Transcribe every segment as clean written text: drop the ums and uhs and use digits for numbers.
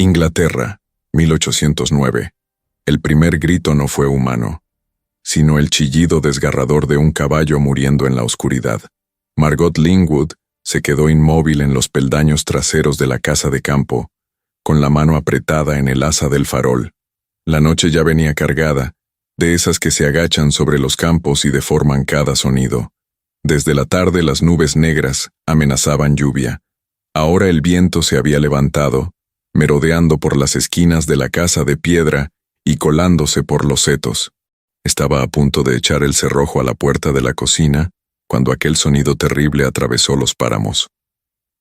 Inglaterra, 1809. El primer grito no fue humano, sino el chillido desgarrador de un caballo muriendo en la oscuridad. Margot Lingwood se quedó inmóvil en los peldaños traseros de la casa de campo, con la mano apretada en el asa del farol. La noche ya venía cargada, de esas que se agachan sobre los campos y deforman cada sonido. Desde la tarde las nubes negras amenazaban lluvia. Ahora el viento se había levantado, merodeando por las esquinas de la casa de piedra y colándose por los setos. Estaba a punto de echar el cerrojo a la puerta de la cocina, cuando aquel sonido terrible atravesó los páramos.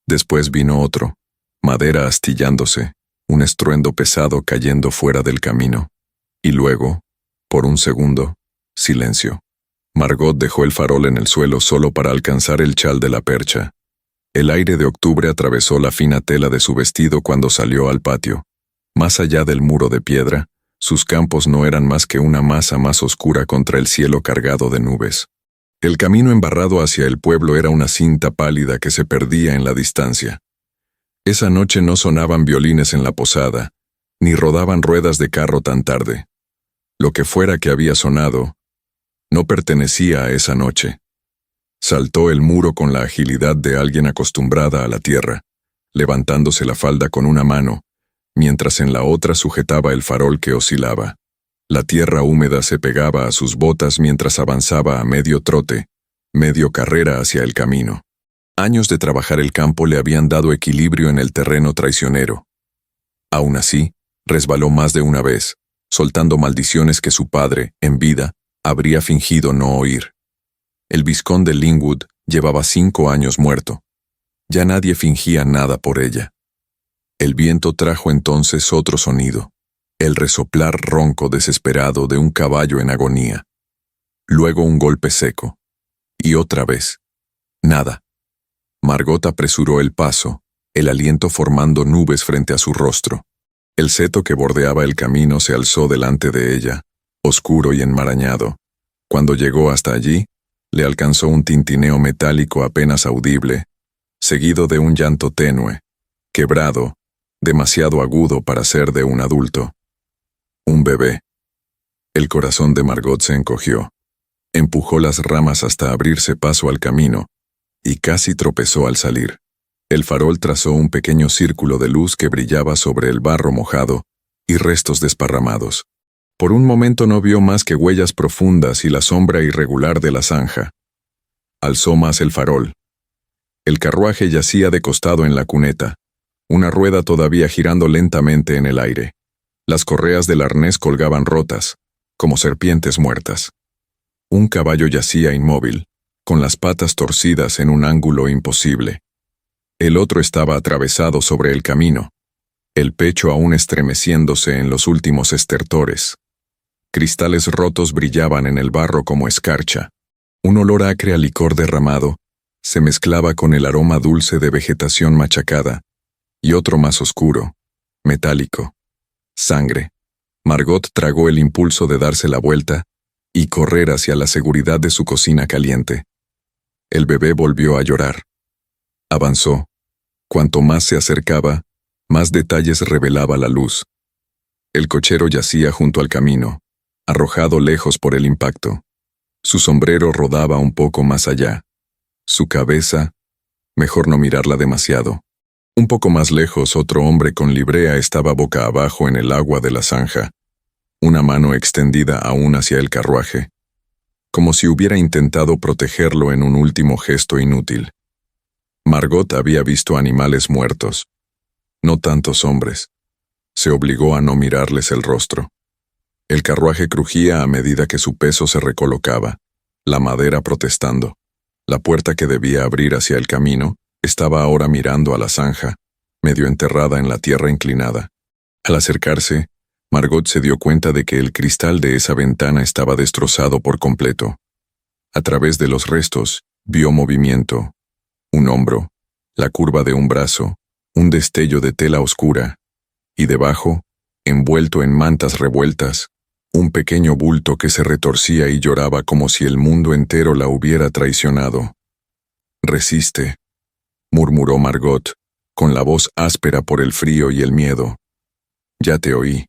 Después vino otro, madera astillándose, un estruendo pesado cayendo fuera del camino. Y luego, por un segundo, silencio. Margot dejó el farol en el suelo solo para alcanzar el chal de la percha. El aire de octubre atravesó la fina tela de su vestido cuando salió al patio. Más allá del muro de piedra, sus campos no eran más que una masa más oscura contra el cielo cargado de nubes. El camino embarrado hacia el pueblo era una cinta pálida que se perdía en la distancia. Esa noche no sonaban violines en la posada, ni rodaban ruedas de carro tan tarde. Lo que fuera que había sonado, no pertenecía a esa noche. Saltó el muro con la agilidad de alguien acostumbrada a la tierra, levantándose la falda con una mano, mientras en la otra sujetaba el farol que oscilaba. La tierra húmeda se pegaba a sus botas mientras avanzaba a medio trote, medio carrera hacia el camino. Años de trabajar el campo le habían dado equilibrio en el terreno traicionero. Aún así, resbaló más de una vez, soltando maldiciones que su padre, en vida, habría fingido no oír. El vizconde Lingwood llevaba 5 años muerto. Ya nadie fingía nada por ella. El viento trajo entonces otro sonido, el resoplar ronco desesperado de un caballo en agonía. Luego un golpe seco. Y otra vez. Nada. Margot apresuró el paso, el aliento formando nubes frente a su rostro. El seto que bordeaba el camino se alzó delante de ella, oscuro y enmarañado. Cuando llegó hasta allí, le alcanzó un tintineo metálico apenas audible, seguido de un llanto tenue, quebrado, demasiado agudo para ser de un adulto. Un bebé. El corazón de Margot se encogió. Empujó las ramas hasta abrirse paso al camino, y casi tropezó al salir. El farol trazó un pequeño círculo de luz que brillaba sobre el barro mojado y restos desparramados. Por un momento no vio más que huellas profundas y la sombra irregular de la zanja. Alzó más el farol. El carruaje yacía de costado en la cuneta, una rueda todavía girando lentamente en el aire. Las correas del arnés colgaban rotas, como serpientes muertas. Un caballo yacía inmóvil, con las patas torcidas en un ángulo imposible. El otro estaba atravesado sobre el camino, el pecho aún estremeciéndose en los últimos estertores. Cristales rotos brillaban en el barro como escarcha. Un olor acre a licor derramado se mezclaba con el aroma dulce de vegetación machacada, y otro más oscuro, metálico. Sangre. Margot tragó el impulso de darse la vuelta y correr hacia la seguridad de su cocina caliente. El bebé volvió a llorar. Avanzó. Cuanto más se acercaba, más detalles revelaba la luz. El cochero yacía junto al camino, arrojado lejos por el impacto. Su sombrero rodaba un poco más allá. Su cabeza, mejor no mirarla demasiado. Un poco más lejos otro hombre con librea estaba boca abajo en el agua de la zanja, una mano extendida aún hacia el carruaje, como si hubiera intentado protegerlo en un último gesto inútil. Margot había visto animales muertos, no tantos hombres. Se obligó a no mirarles el rostro. El carruaje crujía a medida que su peso se recolocaba, la madera protestando. La puerta que debía abrir hacia el camino estaba ahora mirando a la zanja, medio enterrada en la tierra inclinada. Al acercarse, Margot se dio cuenta de que el cristal de esa ventana estaba destrozado por completo. A través de los restos, vio movimiento. Un hombro, la curva de un brazo, un destello de tela oscura, y debajo, envuelto en mantas revueltas, un pequeño bulto que se retorcía y lloraba como si el mundo entero la hubiera traicionado. «Resiste», murmuró Margot, con la voz áspera por el frío y el miedo. Ya te oí.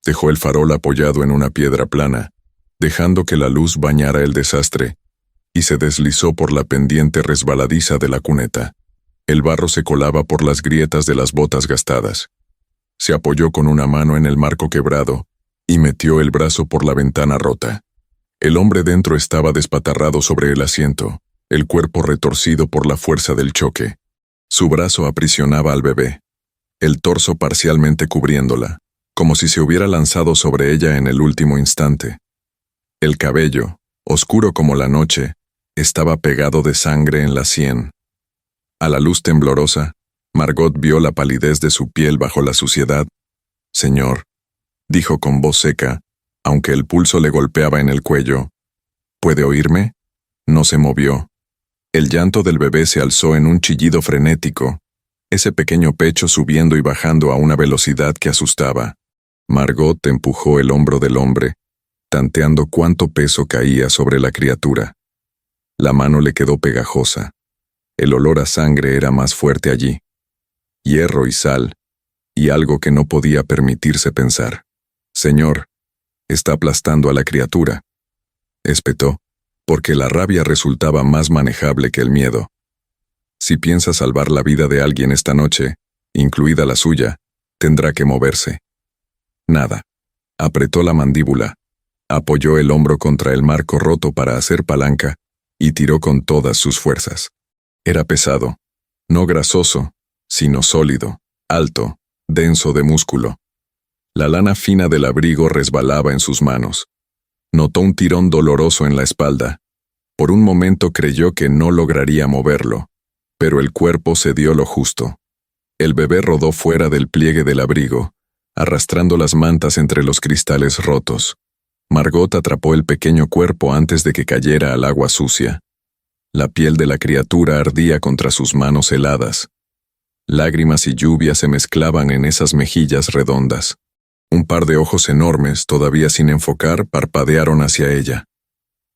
Dejó el farol apoyado en una piedra plana, dejando que la luz bañara el desastre, y se deslizó por la pendiente resbaladiza de la cuneta. El barro se colaba por las grietas de las botas gastadas. Se apoyó con una mano en el marco quebrado y metió el brazo por la ventana rota. El hombre dentro estaba despatarrado sobre el asiento, el cuerpo retorcido por la fuerza del choque. Su brazo aprisionaba al bebé, el torso parcialmente cubriéndola, como si se hubiera lanzado sobre ella en el último instante. El cabello, oscuro como la noche, estaba pegado de sangre en la sien. A la luz temblorosa, Margot vio la palidez de su piel bajo la suciedad. «Señor», dijo con voz seca, aunque el pulso le golpeaba en el cuello. «¿Puede oírme?» No se movió. El llanto del bebé se alzó en un chillido frenético, ese pequeño pecho subiendo y bajando a una velocidad que asustaba. Margot empujó el hombro del hombre, tanteando cuánto peso caía sobre la criatura. La mano le quedó pegajosa. El olor a sangre era más fuerte allí. Hierro y sal, y algo que no podía permitirse pensar. «Señor, está aplastando a la criatura», espetó, porque la rabia resultaba más manejable que el miedo. «Si piensa salvar la vida de alguien esta noche, incluida la suya, tendrá que moverse». Nada. Apretó la mandíbula, apoyó el hombro contra el marco roto para hacer palanca y tiró con todas sus fuerzas. Era pesado, no grasoso, sino sólido, alto, denso de músculo. La lana fina del abrigo resbalaba en sus manos. Notó un tirón doloroso en la espalda. Por un momento creyó que no lograría moverlo, pero el cuerpo cedió lo justo. El bebé rodó fuera del pliegue del abrigo, arrastrando las mantas entre los cristales rotos. Margot atrapó el pequeño cuerpo antes de que cayera al agua sucia. La piel de la criatura ardía contra sus manos heladas. Lágrimas y lluvia se mezclaban en esas mejillas redondas. Un par de ojos enormes, todavía sin enfocar, parpadearon hacia ella.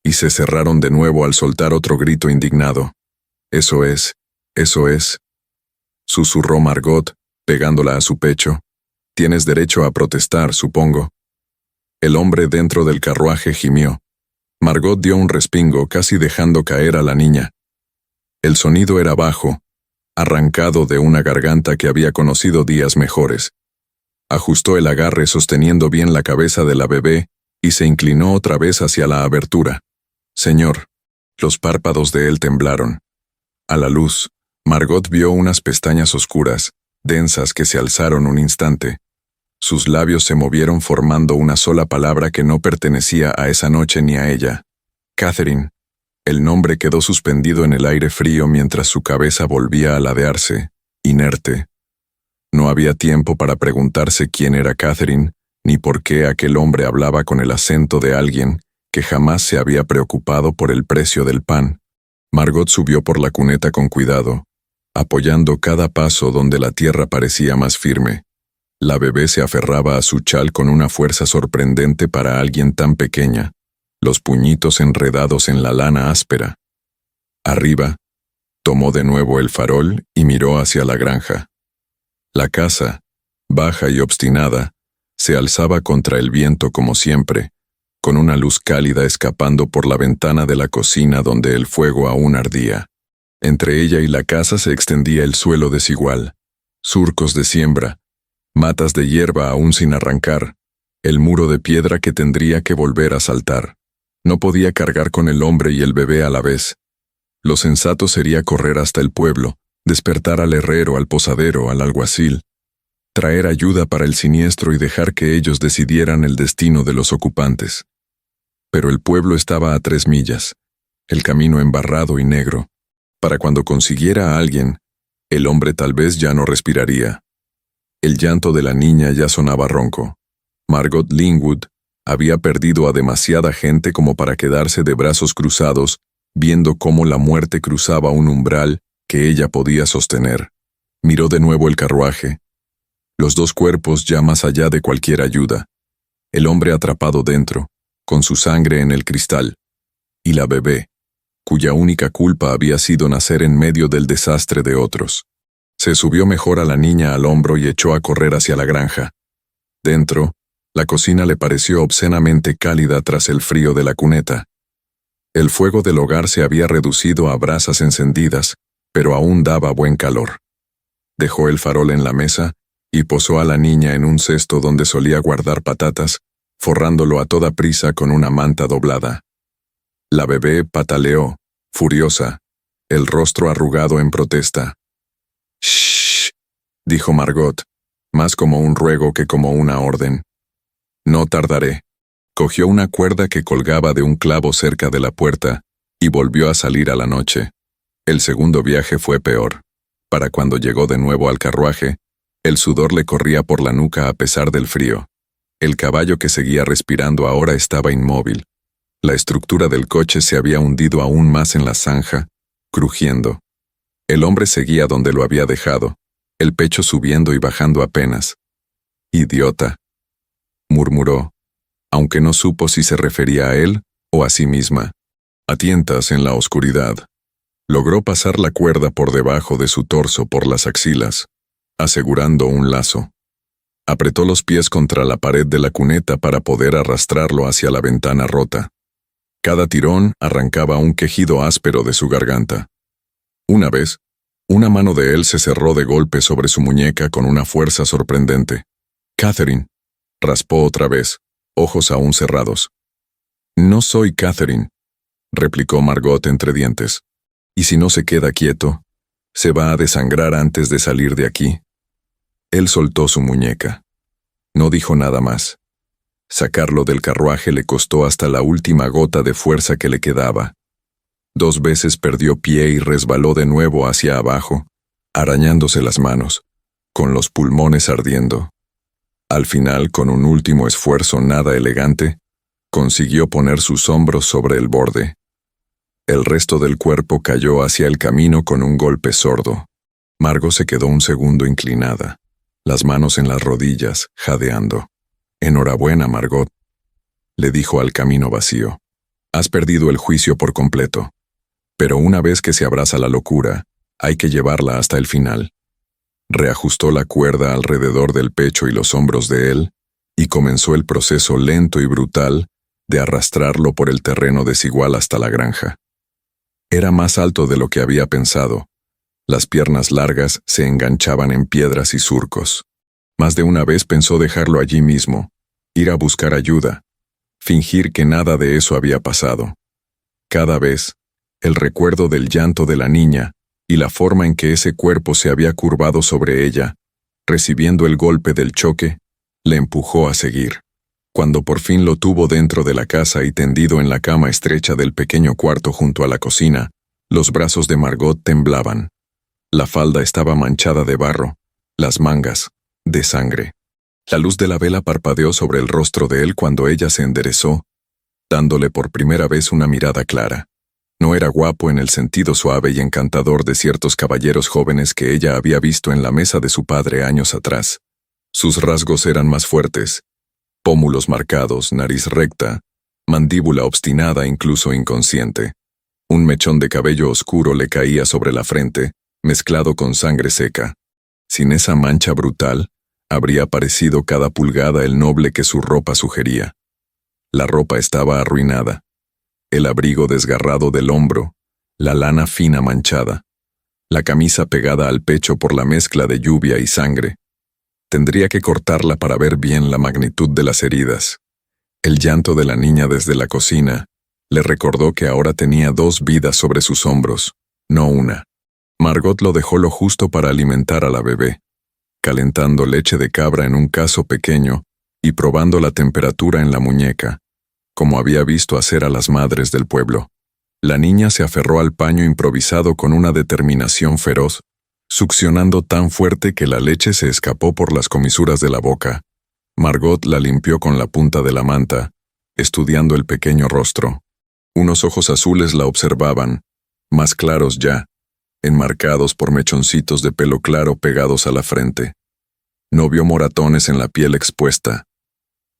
Y se cerraron de nuevo al soltar otro grito indignado. «Eso es», susurró Margot, pegándola a su pecho. «Tienes derecho a protestar, supongo». El hombre dentro del carruaje gimió. Margot dio un respingo, casi dejando caer a la niña. El sonido era bajo, arrancado de una garganta que había conocido días mejores. Ajustó el agarre sosteniendo bien la cabeza de la bebé y se inclinó otra vez hacia la abertura. «Señor». Los párpados de él temblaron. A la luz, Margot vio unas pestañas oscuras, densas que se alzaron un instante. Sus labios se movieron formando una sola palabra que no pertenecía a esa noche ni a ella. «Catherine». El nombre quedó suspendido en el aire frío mientras su cabeza volvía a ladearse, inerte. No había tiempo para preguntarse quién era Catherine, ni por qué aquel hombre hablaba con el acento de alguien que jamás se había preocupado por el precio del pan. Margot subió por la cuneta con cuidado, apoyando cada paso donde la tierra parecía más firme. La bebé se aferraba a su chal con una fuerza sorprendente para alguien tan pequeña, los puñitos enredados en la lana áspera. Arriba, tomó de nuevo el farol y miró hacia la granja. La casa, baja y obstinada, se alzaba contra el viento como siempre, con una luz cálida escapando por la ventana de la cocina donde el fuego aún ardía. Entre ella y la casa se extendía el suelo desigual, surcos de siembra, matas de hierba aún sin arrancar, el muro de piedra que tendría que volver a saltar. No podía cargar con el hombre y el bebé a la vez. Lo sensato sería correr hasta el pueblo, despertar al herrero, al posadero, al alguacil, traer ayuda para el siniestro y dejar que ellos decidieran el destino de los ocupantes. Pero el pueblo estaba a 3 millas, el camino embarrado y negro. Para cuando consiguiera a alguien, el hombre tal vez ya no respiraría. El llanto de la niña ya sonaba ronco. Margot Lingwood había perdido a demasiada gente como para quedarse de brazos cruzados, viendo cómo la muerte cruzaba un umbral que ella podía sostener. Miró de nuevo el carruaje. Los 2 cuerpos ya más allá de cualquier ayuda. El hombre atrapado dentro, con su sangre en el cristal. Y la bebé, cuya única culpa había sido nacer en medio del desastre de otros. Se subió mejor a la niña al hombro y echó a correr hacia la granja. Dentro, la cocina le pareció obscenamente cálida tras el frío de la cuneta. El fuego del hogar se había reducido a brasas encendidas, pero aún daba buen calor. Dejó el farol en la mesa y posó a la niña en un cesto donde solía guardar patatas, forrándolo a toda prisa con una manta doblada. La bebé pataleó, furiosa, el rostro arrugado en protesta. «Shh», dijo Margot, más como un ruego que como una orden. «No tardaré». Cogió una cuerda que colgaba de un clavo cerca de la puerta y volvió a salir a la noche. El segundo viaje fue peor. Para cuando llegó de nuevo al carruaje, el sudor le corría por la nuca a pesar del frío. El caballo que seguía respirando ahora estaba inmóvil. La estructura del coche se había hundido aún más en la zanja, crujiendo. El hombre seguía donde lo había dejado, el pecho subiendo y bajando apenas. «Idiota», murmuró, aunque no supo si se refería a él o a sí misma. A tientas en la oscuridad, logró pasar la cuerda por debajo de su torso por las axilas, asegurando un lazo. Apretó los pies contra la pared de la cuneta para poder arrastrarlo hacia la ventana rota. Cada tirón arrancaba un quejido áspero de su garganta. Una vez, una mano de él se cerró de golpe sobre su muñeca con una fuerza sorprendente. «Catherine», raspó otra vez, ojos aún cerrados. «No soy Catherine», replicó Margot entre dientes. «Y si no se queda quieto, se va a desangrar antes de salir de aquí». Él soltó su muñeca. No dijo nada más. Sacarlo del carruaje le costó hasta la última gota de fuerza que le quedaba. 2 veces perdió pie y resbaló de nuevo hacia abajo, arañándose las manos, con los pulmones ardiendo. Al final, con un último esfuerzo nada elegante, consiguió poner sus hombros sobre el borde. El resto del cuerpo cayó hacia el camino con un golpe sordo. Margot se quedó un segundo inclinada, las manos en las rodillas, jadeando. «Enhorabuena, Margot», le dijo al camino vacío. «Has perdido el juicio por completo. Pero una vez que se abraza la locura, hay que llevarla hasta el final». Reajustó la cuerda alrededor del pecho y los hombros de él, y comenzó el proceso lento y brutal de arrastrarlo por el terreno desigual hasta la granja. Era más alto de lo que había pensado. Las piernas largas se enganchaban en piedras y surcos. Más de una vez pensó dejarlo allí mismo, ir a buscar ayuda, fingir que nada de eso había pasado. Cada vez, el recuerdo del llanto de la niña y la forma en que ese cuerpo se había curvado sobre ella, recibiendo el golpe del choque, le empujó a seguir. Cuando por fin lo tuvo dentro de la casa y tendido en la cama estrecha del pequeño cuarto junto a la cocina, los brazos de Margot temblaban. La falda estaba manchada de barro, las mangas, de sangre. La luz de la vela parpadeó sobre el rostro de él cuando ella se enderezó, dándole por primera vez una mirada clara. No era guapo en el sentido suave y encantador de ciertos caballeros jóvenes que ella había visto en la mesa de su padre años atrás. Sus rasgos eran más fuertes: pómulos marcados, nariz recta, mandíbula obstinada, incluso inconsciente. Un mechón de cabello oscuro le caía sobre la frente, mezclado con sangre seca. Sin esa mancha brutal, habría parecido cada pulgada el noble que su ropa sugería. La ropa estaba arruinada. El abrigo desgarrado del hombro, la lana fina manchada, la camisa pegada al pecho por la mezcla de lluvia y sangre. Tendría que cortarla para ver bien la magnitud de las heridas. El llanto de la niña desde la cocina le recordó que ahora tenía 2 vidas sobre sus hombros, no una. Margot lo dejó lo justo para alimentar a la bebé, calentando leche de cabra en un cazo pequeño y probando la temperatura en la muñeca, como había visto hacer a las madres del pueblo. La niña se aferró al paño improvisado con una determinación feroz, succionando tan fuerte que la leche se escapó por las comisuras de la boca. Margot la limpió con la punta de la manta, estudiando el pequeño rostro. Unos ojos azules la observaban, más claros ya, enmarcados por mechoncitos de pelo claro pegados a la frente. No vio moratones en la piel expuesta.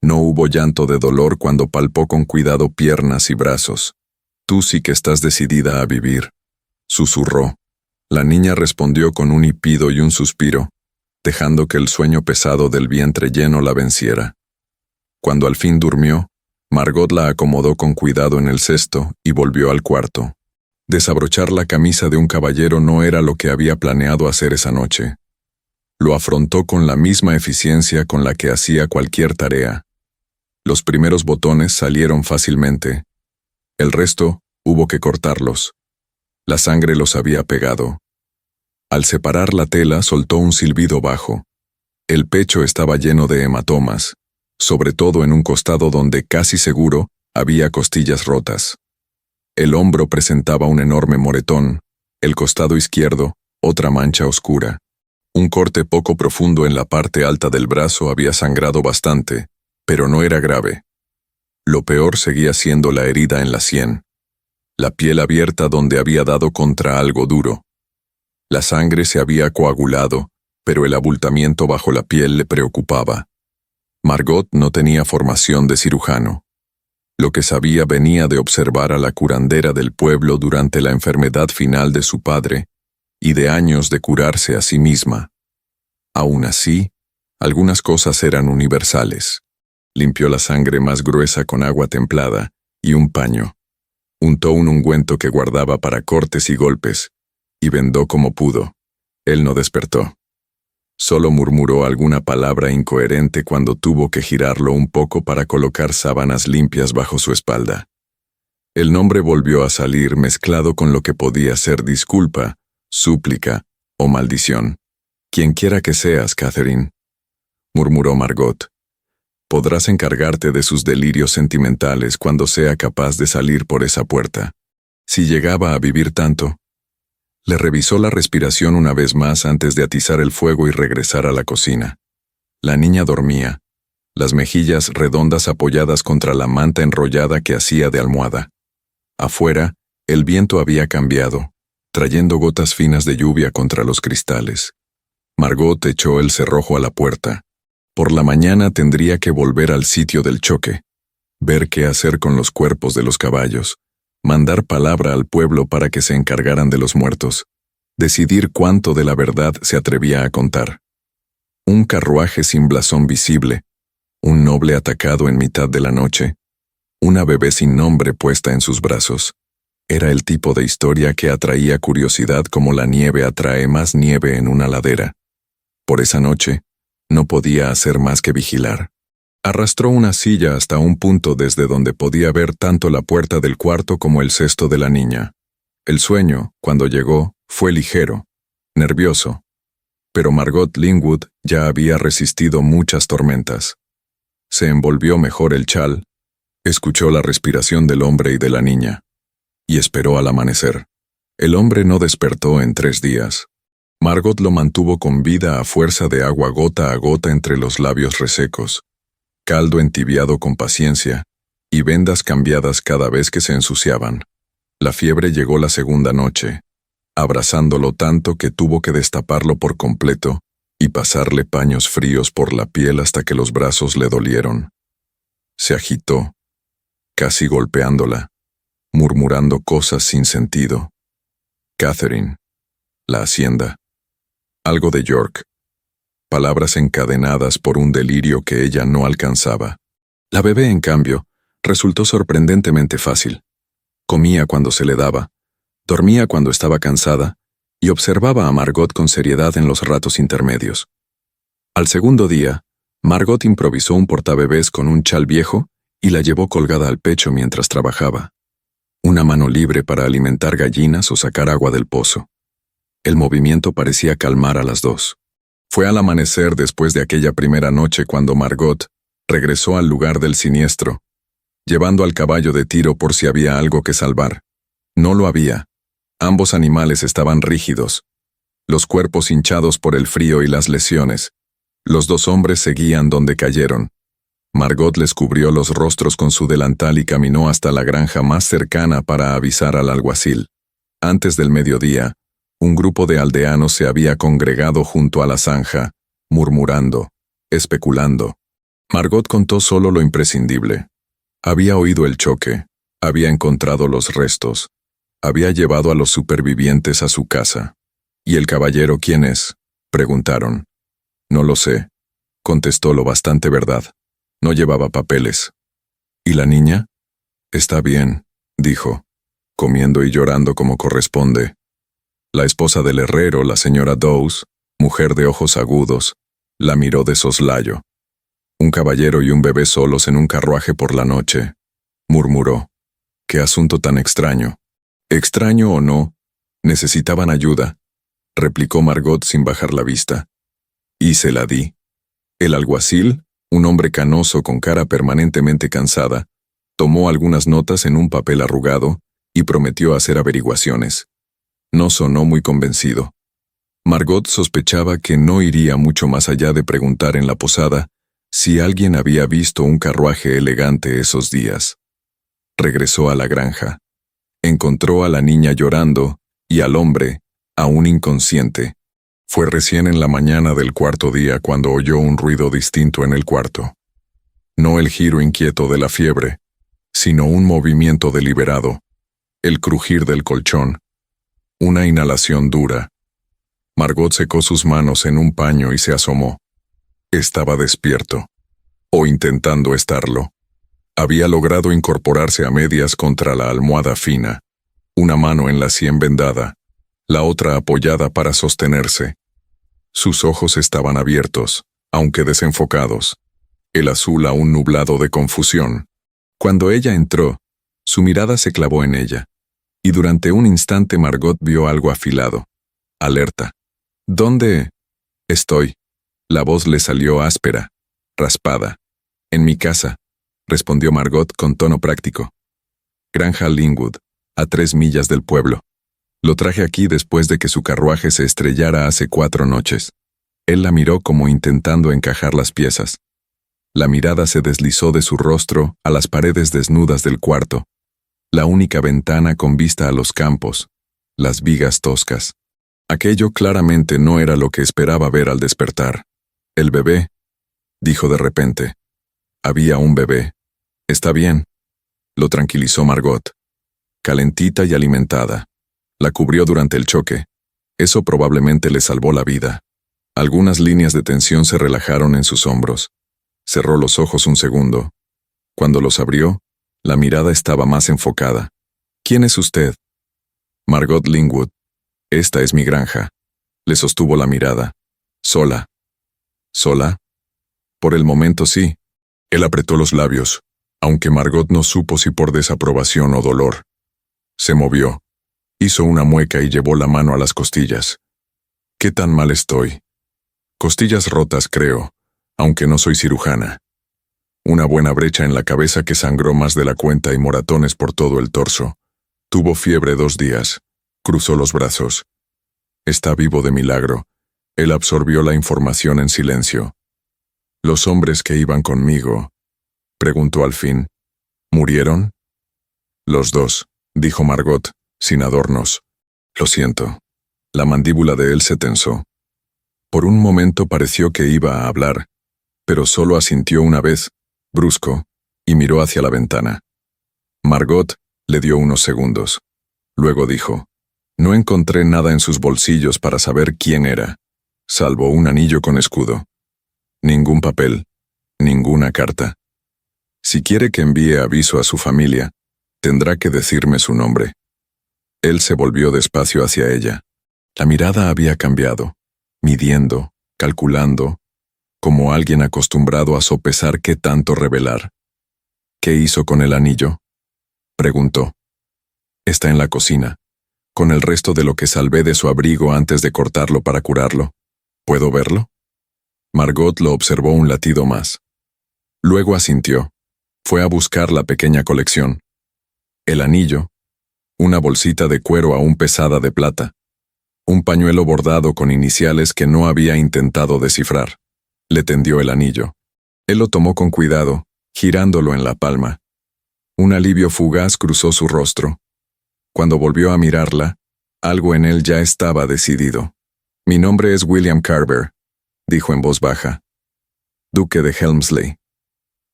No hubo llanto de dolor cuando palpó con cuidado piernas y brazos. «Tú sí que estás decidida a vivir», susurró. La niña respondió con un hipido y un suspiro. dejando que el sueño pesado del vientre lleno la venciera. Cuando al fin durmió, Margot la acomodó con cuidado en el cesto y volvió al cuarto. Desabrochar la camisa de un caballero no era lo que había planeado hacer esa noche. Lo afrontó con la misma eficiencia con la que hacía cualquier tarea. Los primeros botones salieron fácilmente. El resto hubo que cortarlos. La sangre los había pegado. Al separar la tela soltó un silbido bajo. El pecho estaba lleno de hematomas, sobre todo en un costado donde casi seguro había costillas rotas. El hombro presentaba un enorme moretón, el costado izquierdo, otra mancha oscura. Un corte poco profundo en la parte alta del brazo había sangrado bastante, pero no era grave. Lo peor seguía siendo la herida en la sien. La piel abierta donde había dado contra algo duro. La sangre se había coagulado, pero el abultamiento bajo la piel le preocupaba. Margot no tenía formación de cirujano. Lo que sabía venía de observar a la curandera del pueblo durante la enfermedad final de su padre y de años de curarse a sí misma. Aún así, algunas cosas eran universales. Limpió la sangre más gruesa con agua templada y un paño. Untó un ungüento que guardaba para cortes y golpes, y vendó como pudo. Él no despertó. Solo murmuró alguna palabra incoherente cuando tuvo que girarlo un poco para colocar sábanas limpias bajo su espalda. El nombre volvió a salir mezclado con lo que podía ser disculpa, súplica o maldición. «Quienquiera que seas, Catherine», murmuró Margot. «Podrás encargarte de sus delirios sentimentales cuando sea capaz de salir por esa puerta. Si llegaba a vivir tanto». Le revisó la respiración una vez más antes de atizar el fuego y regresar a la cocina. La niña dormía, las mejillas redondas apoyadas contra la manta enrollada que hacía de almohada. Afuera, el viento había cambiado, trayendo gotas finas de lluvia contra los cristales. Margot echó el cerrojo a la puerta. Por la mañana tendría que volver al sitio del choque, ver qué hacer con los cuerpos de los caballos, mandar palabra al pueblo para que se encargaran de los muertos, decidir cuánto de la verdad se atrevía a contar. Un carruaje sin blasón visible, un noble atacado en mitad de la noche, una bebé sin nombre puesta en sus brazos. Era el tipo de historia que atraía curiosidad como la nieve atrae más nieve en una ladera. Por esa noche, no podía hacer más que vigilar. Arrastró una silla hasta un punto desde donde podía ver tanto la puerta del cuarto como el cesto de la niña. El sueño, cuando llegó, fue ligero, nervioso. Pero Margot Lingwood ya había resistido muchas tormentas. Se envolvió mejor el chal, escuchó la respiración del hombre y de la niña, y esperó al amanecer. El hombre no despertó en 3 días. Margot lo mantuvo con vida a fuerza de agua gota a gota entre los labios resecos, caldo entibiado con paciencia, y vendas cambiadas cada vez que se ensuciaban. La fiebre llegó la segunda noche, abrazándolo tanto que tuvo que destaparlo por completo y pasarle paños fríos por la piel hasta que los brazos le dolieron. Se agitó, casi golpeándola, murmurando cosas sin sentido. Catherine, la hacienda, algo de York. Palabras encadenadas por un delirio que ella no alcanzaba. La bebé, en cambio, resultó sorprendentemente fácil. Comía cuando se le daba, dormía cuando estaba cansada y observaba a Margot con seriedad en los ratos intermedios. Al segundo día, Margot improvisó un portabebés con un chal viejo y la llevó colgada al pecho mientras trabajaba. Una mano libre para alimentar gallinas o sacar agua del pozo. El movimiento parecía calmar a las dos. Fue al amanecer después de aquella primera noche cuando Margot regresó al lugar del siniestro, llevando al caballo de tiro por si había algo que salvar. No lo había. Ambos animales estaban rígidos, los cuerpos hinchados por el frío y las lesiones. Los 2 hombres seguían donde cayeron. Margot les cubrió los rostros con su delantal y caminó hasta la granja más cercana para avisar al alguacil. Antes del mediodía, un grupo de aldeanos se había congregado junto a la zanja, murmurando, especulando. Margot contó solo lo imprescindible. Había oído el choque, había encontrado los restos, había llevado a los supervivientes a su casa. «¿Y el caballero quién es?», preguntaron. No lo sé, contestó lo bastante verdad. No llevaba papeles. ¿Y la niña? Está bien, dijo, comiendo y llorando como corresponde. La esposa del herrero, la señora Dawes, mujer de ojos agudos, la miró de soslayo. Un caballero y un bebé solos en un carruaje por la noche, murmuró. Qué asunto tan extraño. Extraño o no, necesitaban ayuda, replicó Margot sin bajar la vista. Y se la di. El alguacil, un hombre canoso con cara permanentemente cansada, tomó algunas notas en un papel arrugado y prometió hacer averiguaciones. No sonó muy convencido. Margot sospechaba que no iría mucho más allá de preguntar en la posada si alguien había visto un carruaje elegante esos días. Regresó a la granja. Encontró a la niña llorando y al hombre, aún inconsciente. Fue recién en la mañana del cuarto día cuando oyó un ruido distinto en el cuarto. No el giro inquieto de la fiebre, sino un movimiento deliberado, el crujir del colchón, una inhalación dura. Margot secó sus manos en un paño y se asomó. Estaba despierto, o intentando estarlo. Había logrado incorporarse a medias contra la almohada fina, una mano en la sien vendada, la otra apoyada para sostenerse. Sus ojos estaban abiertos, aunque desenfocados, el azul aún nublado de confusión. Cuando ella entró, su mirada se clavó en ella, y durante un instante Margot vio algo afilado, alerta. ¿Dónde estoy? La voz le salió áspera, raspada. En mi casa, respondió Margot con tono práctico. Granja Linwood, a 3 millas del pueblo. Lo traje aquí después de que su carruaje se estrellara hace 4 noches. Él la miró como intentando encajar las piezas. La mirada se deslizó de su rostro a las paredes desnudas del cuarto, la única ventana con vista a los campos, las vigas toscas. Aquello claramente no era lo que esperaba ver al despertar. El bebé, dijo de repente. Había un bebé. Está bien, lo tranquilizó Margot. Calentita y alimentada. La cubrió durante el choque. Eso probablemente le salvó la vida. Algunas líneas de tensión se relajaron en sus hombros. Cerró los ojos un segundo. Cuando los abrió, la mirada estaba más enfocada. ¿Quién es usted? Margot Linwood. Esta es mi granja. Le sostuvo la mirada. Sola. ¿Sola? Por el momento sí. Él apretó los labios, aunque Margot no supo si por desaprobación o dolor. Se movió. Hizo una mueca y llevó la mano a las costillas. ¿Qué tan mal estoy? Costillas rotas, creo, aunque no soy cirujana. Una buena brecha en la cabeza que sangró más de la cuenta y moratones por todo el torso. Tuvo fiebre 2 días. Cruzó los brazos. Está vivo de milagro. Él absorbió la información en silencio. ¿Los hombres que iban conmigo? Preguntó al fin. ¿Murieron? Los 2, dijo Margot, sin adornos. Lo siento. La mandíbula de él se tensó. Por un momento pareció que iba a hablar, pero solo asintió una vez, brusco, y miró hacia la ventana. Margot le dio unos segundos. Luego dijo, no encontré nada en sus bolsillos para saber quién era, salvo un anillo con escudo. Ningún papel, ninguna carta. Si quiere que envíe aviso a su familia, tendrá que decirme su nombre. Él se volvió despacio hacia ella. La mirada había cambiado, midiendo, calculando, como alguien acostumbrado a sopesar qué tanto revelar. ¿Qué hizo con el anillo? Preguntó. Está en la cocina, con el resto de lo que salvé de su abrigo antes de cortarlo para curarlo. ¿Puedo verlo? Margot lo observó un latido más. Luego asintió. Fue a buscar la pequeña colección. El anillo, una bolsita de cuero aún pesada de plata, un pañuelo bordado con iniciales que no había intentado descifrar. Le tendió el anillo. Él lo tomó con cuidado, girándolo en la palma. Un alivio fugaz cruzó su rostro. Cuando volvió a mirarla, algo en él ya estaba decidido. Mi nombre es William Carver, dijo en voz baja. Duque de Helmsley.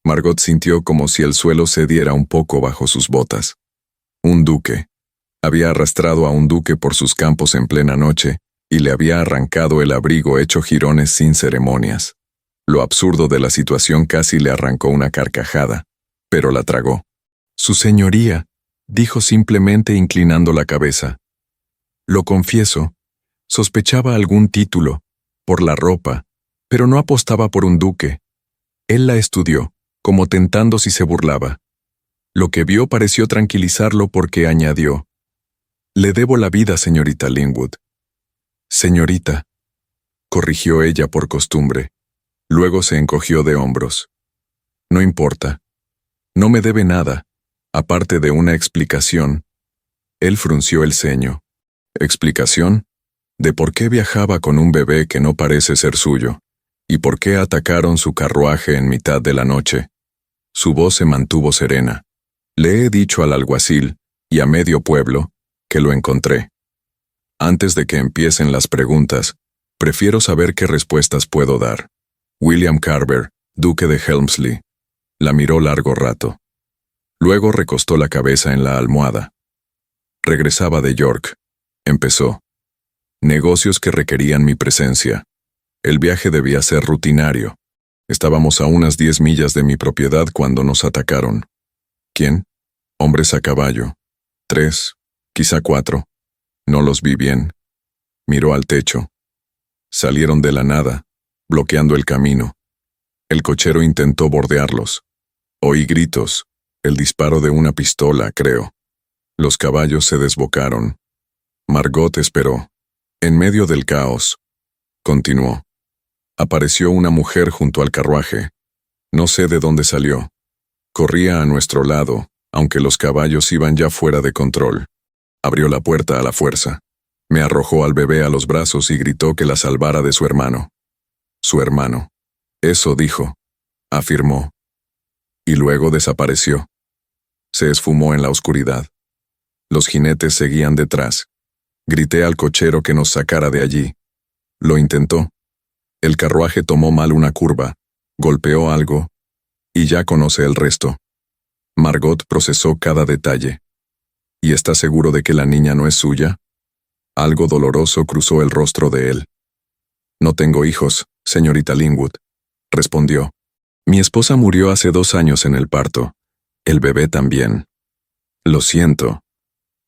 Margot sintió como si el suelo cediera un poco bajo sus botas. Un duque. Había arrastrado a un duque por sus campos en plena noche y le había arrancado el abrigo hecho jirones sin ceremonias. Lo absurdo de la situación casi le arrancó una carcajada, pero la tragó. «Su señoría», dijo simplemente inclinando la cabeza. «Lo confieso, sospechaba algún título, por la ropa, pero no apostaba por un duque. Él la estudió, como tentando si se burlaba. Lo que vio pareció tranquilizarlo porque añadió: «Le debo la vida, señorita Linwood». «Señorita», corrigió ella por costumbre. Luego se encogió de hombros. «No importa. No me debe nada, aparte de una explicación». Él frunció el ceño. ¿Explicación? ¿De por qué viajaba con un bebé que no parece ser suyo? ¿Y por qué atacaron su carruaje en mitad de la noche? Su voz se mantuvo serena. «Le he dicho al alguacil, y a medio pueblo, que lo encontré. Antes de que empiecen las preguntas, prefiero saber qué respuestas puedo dar. William Carver, duque de Helmsley». La miró largo rato. Luego recostó la cabeza en la almohada. «Regresaba de York», empezó. «Negocios que requerían mi presencia. El viaje debía ser rutinario. Estábamos a unas 10 millas de mi propiedad cuando nos atacaron. ¿Quién? Hombres a caballo. 3, quizá 4. No los vi bien». Miró al techo. Salieron de la nada, bloqueando el camino. El cochero intentó bordearlos. Oí gritos, el disparo de una pistola, creo. Los caballos se desbocaron. Margot esperó. En medio del caos, continuó, apareció una mujer junto al carruaje. No sé de dónde salió. Corría a nuestro lado, aunque los caballos iban ya fuera de control. Abrió la puerta a la fuerza. Me arrojó al bebé a los brazos y gritó que la salvara de su hermano. Su hermano. Eso dijo, afirmó. Y luego desapareció. Se esfumó en la oscuridad. Los jinetes seguían detrás. Grité al cochero que nos sacara de allí. Lo intentó. El carruaje tomó mal una curva, golpeó algo, y ya conoce el resto. Margot procesó cada detalle. ¿Y está seguro de que la niña no es suya? Algo doloroso cruzó el rostro de él. «No tengo hijos, señorita Linwood», respondió. «Mi esposa murió hace 2 años en el parto. El bebé también». «Lo siento».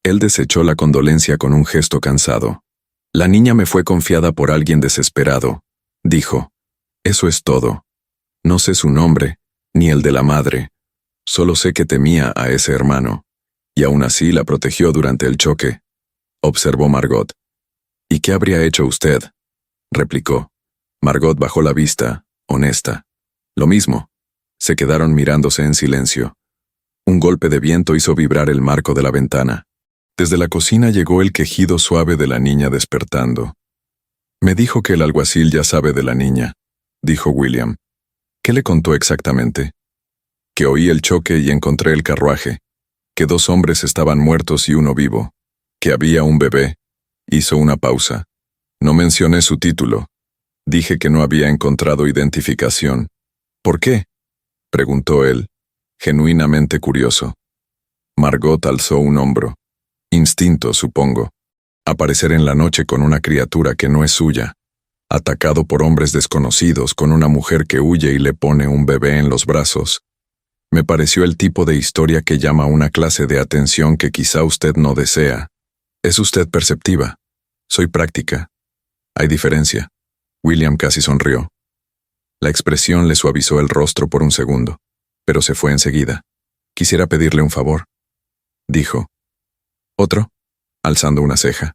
Él desechó la condolencia con un gesto cansado. «La niña me fue confiada por alguien desesperado», dijo. «Eso es todo. No sé su nombre, ni el de la madre. Solo sé que temía a ese hermano, y aún así la protegió durante el choque», observó Margot. «¿Y qué habría hecho usted?», replicó. Margot bajó la vista, honesta. «Lo mismo». Se quedaron mirándose en silencio. Un golpe de viento hizo vibrar el marco de la ventana. Desde la cocina llegó el quejido suave de la niña despertando. «Me dijo que el alguacil ya sabe de la niña», dijo William. «¿Qué le contó exactamente?» «Que oí el choque y encontré el carruaje, que 2 hombres estaban muertos y uno vivo, que había un bebé». Hizo una pausa. «No mencioné su título. Dije que no había encontrado identificación». «¿Por qué?», preguntó él, genuinamente curioso. Margot alzó un hombro. «Instinto, supongo. Aparecer en la noche con una criatura que no es suya, atacado por hombres desconocidos con una mujer que huye y le pone un bebé en los brazos. Me pareció el tipo de historia que llama una clase de atención que quizá usted no desea. Es usted perceptiva. Soy práctica. Hay diferencia». William casi sonrió. La expresión le suavizó el rostro por un segundo, pero se fue enseguida. «Quisiera pedirle un favor», dijo. «¿Otro?», alzando una ceja.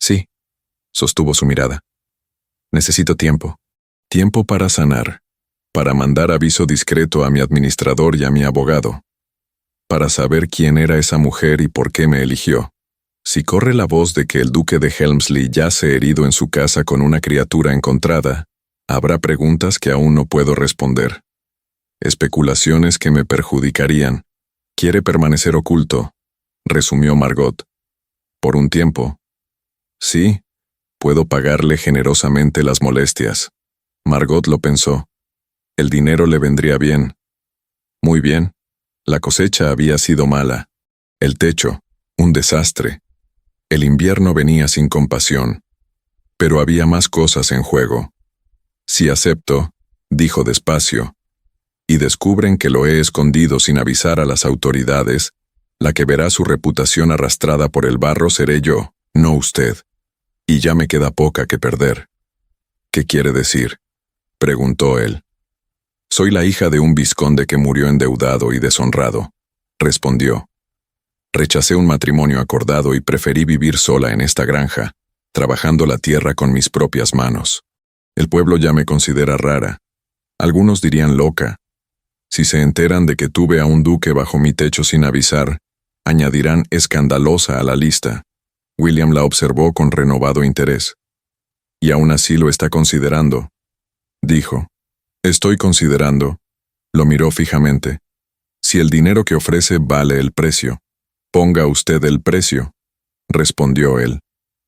«Sí», sostuvo su mirada. «Necesito tiempo. Tiempo para sanar. Para mandar aviso discreto a mi administrador y a mi abogado. Para saber quién era esa mujer y por qué me eligió. Si corre la voz de que el duque de Helmsley yace herido en su casa con una criatura encontrada, habrá preguntas que aún no puedo responder. Especulaciones que me perjudicarían. Quiere permanecer oculto», resumió Margot. «Por un tiempo. Sí, puedo pagarle generosamente las molestias». Margot lo pensó. El dinero le vendría bien. Muy bien. La cosecha había sido mala. El techo, un desastre. El invierno venía sin compasión. Pero había más cosas en juego. Si acepto, dijo despacio, y descubren que lo he escondido sin avisar a las autoridades, la que verá su reputación arrastrada por el barro seré yo, no usted. Y ya me queda poca que perder. ¿Qué quiere decir?, preguntó él. Soy la hija de un vizconde que murió endeudado y deshonrado, respondió. Rechacé un matrimonio acordado y preferí vivir sola en esta granja, trabajando la tierra con mis propias manos. El pueblo ya me considera rara. Algunos dirían loca. Si se enteran de que tuve a un duque bajo mi techo sin avisar, añadirán escandalosa a la lista. William la observó con renovado interés. Y aún así lo está considerando, dijo. Estoy considerando. Lo miró fijamente. Si el dinero que ofrece vale el precio, ponga usted el precio, respondió él.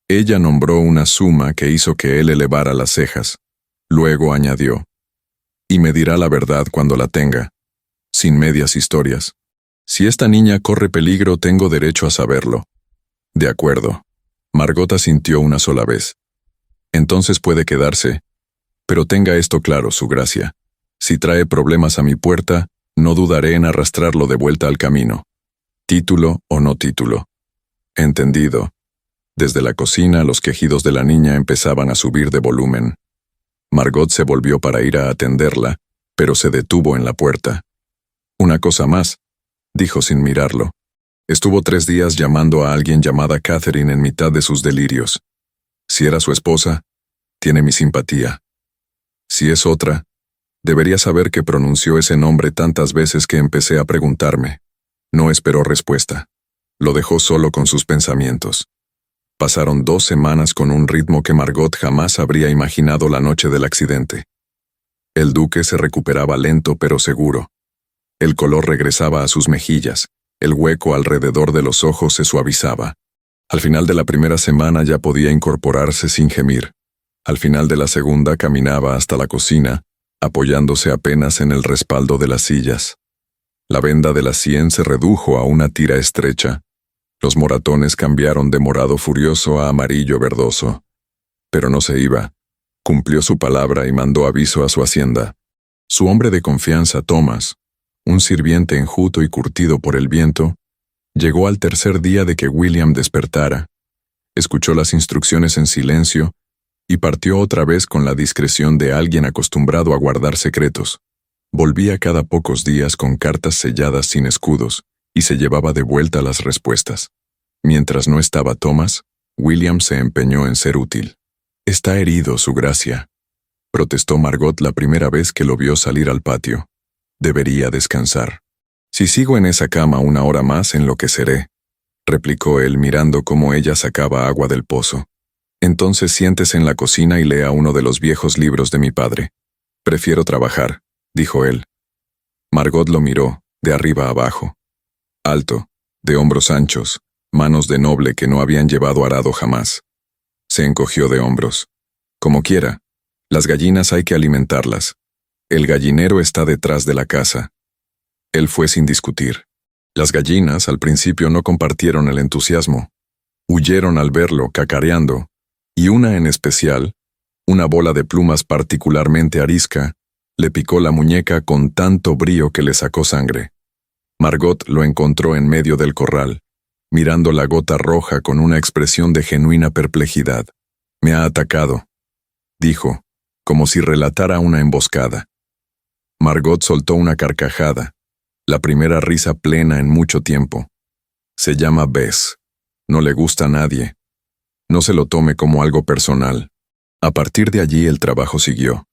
Ella nombró una suma que hizo que él elevara las cejas. Luego añadió. Y me dirá la verdad cuando la tenga, sin medias historias. Si esta niña corre peligro, tengo derecho a saberlo. De acuerdo. Margot asintió una sola vez. Entonces puede quedarse. Pero tenga esto claro, su gracia. Si trae problemas a mi puerta, no dudaré en arrastrarlo de vuelta al camino. Título o no título. Entendido. Desde la cocina, los quejidos de la niña empezaban a subir de volumen. Margot se volvió para ir a atenderla, pero se detuvo en la puerta. Una cosa más, dijo sin mirarlo. Estuvo 3 días llamando a alguien llamada Catherine en mitad de sus delirios. Si era su esposa, tiene mi simpatía. Si es otra, debería saber que pronunció ese nombre tantas veces que empecé a preguntarme. No esperó respuesta. Lo dejó solo con sus pensamientos. Pasaron 2 semanas con un ritmo que Margot jamás habría imaginado la noche del accidente. El duque se recuperaba lento pero seguro. El color regresaba a sus mejillas, el hueco alrededor de los ojos se suavizaba. Al final de la primera semana ya podía incorporarse sin gemir. Al final de la segunda caminaba hasta la cocina, apoyándose apenas en el respaldo de las sillas. La venda de la sien se redujo a una tira estrecha. Los moratones cambiaron de morado furioso a amarillo verdoso. Pero no se iba. Cumplió su palabra y mandó aviso a su hacienda. Su hombre de confianza, Thomas, un sirviente enjuto y curtido por el viento, llegó al tercer día de que William despertara. Escuchó las instrucciones en silencio y partió otra vez con la discreción de alguien acostumbrado a guardar secretos. Volvía cada pocos días con cartas selladas sin escudos y se llevaba de vuelta las respuestas. Mientras no estaba Thomas, William se empeñó en ser útil. «Está herido, su gracia», protestó Margot la primera vez que lo vio salir al patio. «Debería descansar». «Si sigo en esa cama 1 hora más, enloqueceré», replicó él mirando cómo ella sacaba agua del pozo. «Entonces siéntese en la cocina y lea uno de los viejos libros de mi padre». «Prefiero trabajar», dijo él. Margot lo miró, de arriba a abajo. Alto, de hombros anchos, manos de noble que no habían llevado arado jamás. Se encogió de hombros. «Como quiera. Las gallinas hay que alimentarlas. El gallinero está detrás de la casa». Él fue sin discutir. Las gallinas al principio no compartieron el entusiasmo. Huyeron al verlo cacareando, y una en especial, una bola de plumas particularmente arisca, le picó la muñeca con tanto brío que le sacó sangre. Margot lo encontró en medio del corral, mirando la gota roja con una expresión de genuina perplejidad. «Me ha atacado», dijo, como si relatara una emboscada. Margot soltó una carcajada, la primera risa plena en mucho tiempo. «Se llama Bess. No le gusta a nadie. No se lo tome como algo personal». A partir de allí el trabajo siguió.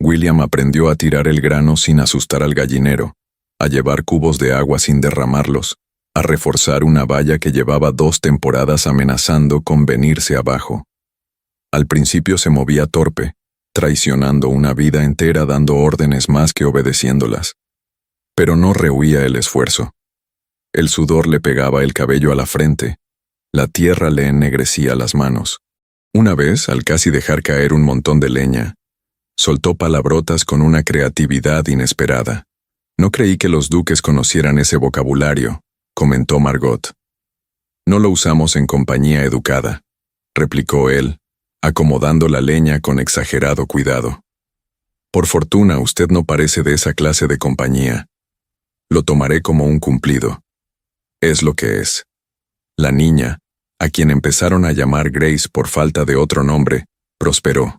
William aprendió a tirar el grano sin asustar al gallinero, a llevar cubos de agua sin derramarlos, a reforzar una valla que llevaba 2 temporadas amenazando con venirse abajo. Al principio se movía torpe, traicionando una vida entera dando órdenes más que obedeciéndolas. Pero no rehuía el esfuerzo. El sudor le pegaba el cabello a la frente, la tierra le ennegrecía las manos. Una vez, al casi dejar caer un montón de leña, soltó palabrotas con una creatividad inesperada. «No creí que los duques conocieran ese vocabulario», comentó Margot. «No lo usamos en compañía educada», replicó él, acomodando la leña con exagerado cuidado. Por fortuna, usted no parece de esa clase de compañía. Lo tomaré como un cumplido. Es lo que es. La niña, a quien empezaron a llamar Grace por falta de otro nombre, prosperó.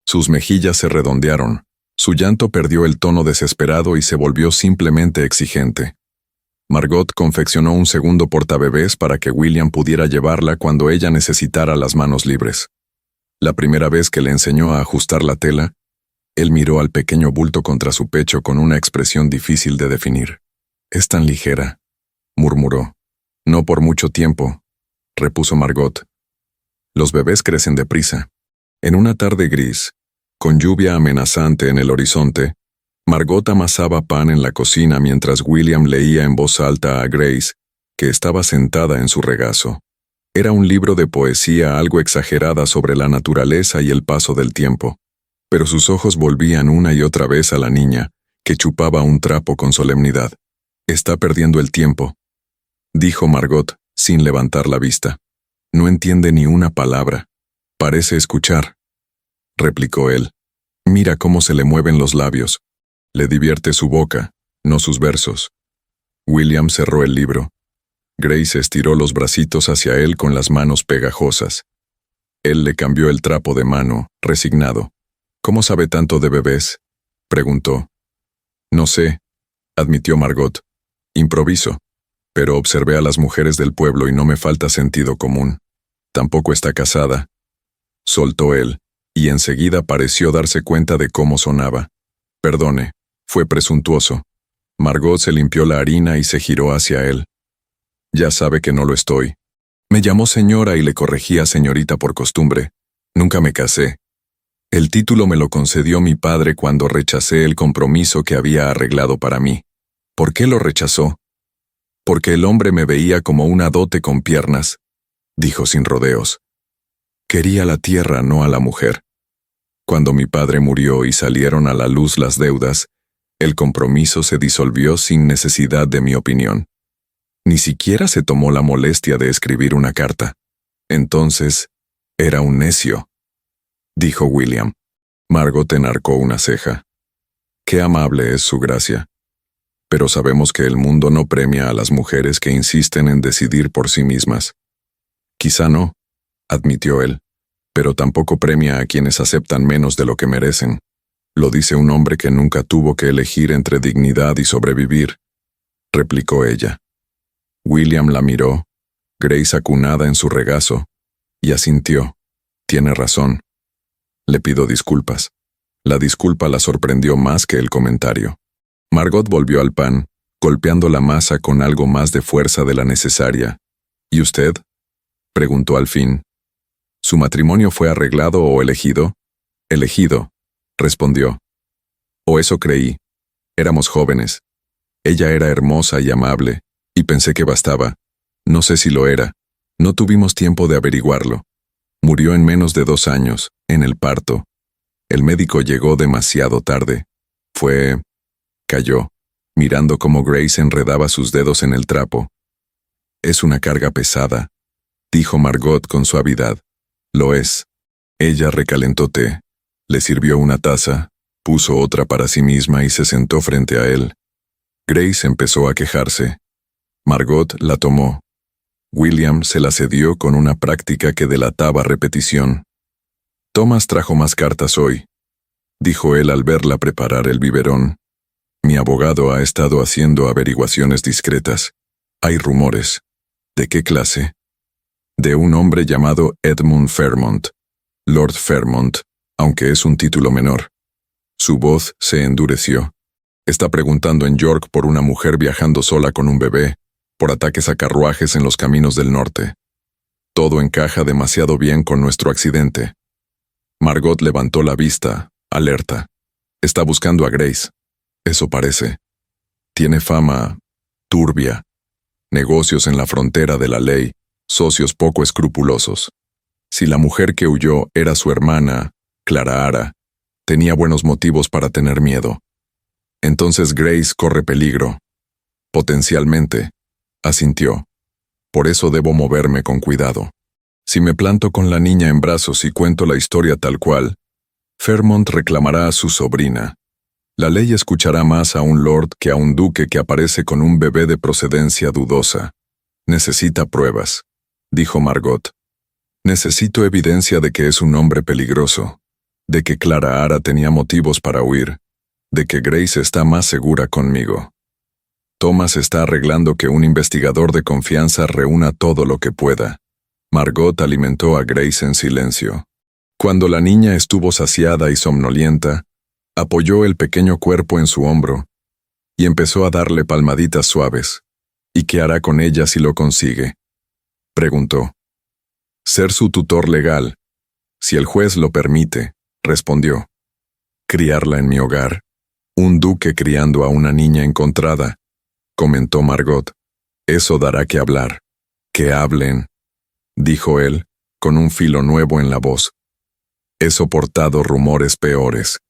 Sus mejillas se redondearon, su llanto perdió el tono desesperado y se volvió simplemente exigente. Margot confeccionó un segundo portabebés para que William pudiera llevarla cuando ella necesitara las manos libres. La primera vez que le enseñó a ajustar la tela, él miró al pequeño bulto contra su pecho con una expresión difícil de definir. «Es tan ligera», murmuró. «No por mucho tiempo», repuso Margot. «Los bebés crecen deprisa». En una tarde gris, con lluvia amenazante en el horizonte, Margot amasaba pan en la cocina mientras William leía en voz alta a Grace, que estaba sentada en su regazo. Era un libro de poesía algo exagerada sobre la naturaleza y el paso del tiempo, pero sus ojos volvían una y otra vez a la niña, que chupaba un trapo con solemnidad. «Está perdiendo el tiempo», dijo Margot, sin levantar la vista. «No entiende ni una palabra. Parece escuchar», replicó él. «Mira cómo se le mueven los labios. Le divierte su boca, no sus versos». William cerró el libro. Grace estiró los bracitos hacia él con las manos pegajosas. Él le cambió el trapo de mano, resignado. «¿Cómo sabe tanto de bebés?», preguntó. «No sé», admitió Margot. «Improviso. Pero observé a las mujeres del pueblo y no me falta sentido común. Tampoco está casada», soltó él, y enseguida pareció darse cuenta de cómo sonaba. «Perdone, fue presuntuoso». Margot se limpió la harina y se giró hacia él. «Ya sabe que no lo estoy. Me llamó señora y le corregí a señorita por costumbre. Nunca me casé. El título me lo concedió mi padre cuando rechacé el compromiso que había arreglado para mí. ¿Por qué lo rechazó? Porque el hombre me veía como una dote con piernas», dijo sin rodeos. «Quería la tierra, no a la mujer. Cuando mi padre murió y salieron a la luz las deudas, el compromiso se disolvió sin necesidad de mi opinión. Ni siquiera se tomó la molestia de escribir una carta. Entonces, era un necio», dijo William. Margot enarcó una ceja. «Qué amable es su gracia. Pero sabemos que el mundo no premia a las mujeres que insisten en decidir por sí mismas». «Quizá no», admitió él, «pero tampoco premia a quienes aceptan menos de lo que merecen. Lo dice un hombre que nunca tuvo que elegir entre dignidad y sobrevivir», replicó ella. William la miró, Grace acunada en su regazo, y asintió. «Tiene razón. Le pido disculpas». La disculpa la sorprendió más que el comentario. Margot volvió al pan, golpeando la masa con algo más de fuerza de la necesaria. «¿Y usted?», preguntó al fin. «¿Su matrimonio fue arreglado o elegido?» «Elegido», respondió. «O eso creí. Éramos jóvenes. Ella era hermosa y amable, y pensé que bastaba. No sé si lo era. No tuvimos tiempo de averiguarlo. Murió en menos de 2 años, en el parto. El médico llegó demasiado tarde. Calló, mirando cómo Grace enredaba sus dedos en el trapo. «Es una carga pesada», dijo Margot con suavidad. «Lo es». Ella recalentó té, le sirvió una taza, puso otra para sí misma y se sentó frente a él. Grace empezó a quejarse. Margot la tomó. William se la cedió con una práctica que delataba repetición. «Thomas trajo más cartas hoy», dijo él al verla preparar el biberón. «Mi abogado ha estado haciendo averiguaciones discretas. Hay rumores». «¿De qué clase?» «De un hombre llamado Edmund Fairmont, Lord Fairmont, aunque es un título menor». Su voz se endureció. «Está preguntando en York por una mujer viajando sola con un bebé, por ataques a carruajes en los caminos del norte. Todo encaja demasiado bien con nuestro accidente». Margot levantó la vista, alerta. «Está buscando a Grace. Eso parece. Tiene fama turbia. Negocios en la frontera de la ley, socios poco escrupulosos. Si la mujer que huyó era su hermana, Clara Ara, tenía buenos motivos para tener miedo. Entonces Grace corre peligro. Potencialmente», asintió. «Por eso debo moverme con cuidado». Si me planto con la niña en brazos y cuento la historia tal cual, Fairmont reclamará a su sobrina. La ley escuchará más a un lord que a un duque que aparece con un bebé de procedencia dudosa. Necesita pruebas, dijo Margot. Necesito evidencia de que es un hombre peligroso, de que Clara Ara tenía motivos para huir, de que Grace está más segura conmigo. Thomas está arreglando que un investigador de confianza reúna todo lo que pueda. Margot alimentó a Grace en silencio. Cuando la niña estuvo saciada y somnolienta, apoyó el pequeño cuerpo en su hombro y empezó a darle palmaditas suaves. ¿Y qué hará con ella si lo consigue?, preguntó. Ser su tutor legal, si el juez lo permite, respondió. Criarla en mi hogar. Un duque criando a una niña encontrada, comentó Margot. Eso dará que hablar. Que hablen, dijo él, con un filo nuevo en la voz. He soportado rumores peores.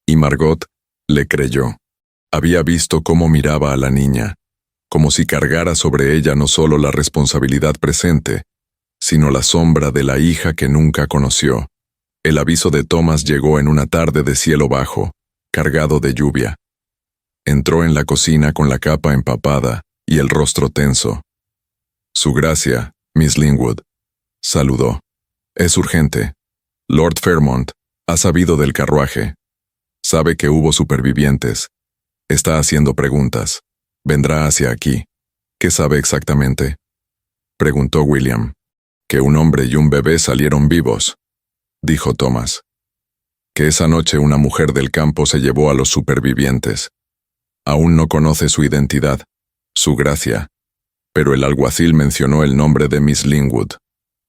Y Margot le creyó. Había visto cómo miraba a la niña, como si cargara sobre ella no solo la responsabilidad presente, sino la sombra de la hija que nunca conoció. El aviso de Thomas llegó en una tarde de cielo bajo, cargado de lluvia. Entró en la cocina con la capa empapada y el rostro tenso. Su gracia, Miss Linwood, saludó. Es urgente. Lord Fairmont ha sabido del carruaje. Sabe que hubo supervivientes. Está haciendo preguntas. Vendrá hacia aquí. ¿Qué sabe exactamente?, preguntó William. Que un hombre y un bebé salieron vivos, dijo Thomas. Que esa noche una mujer del campo se llevó a los supervivientes. Aún no conoce su identidad, su gracia, pero el alguacil mencionó el nombre de Miss Linwood.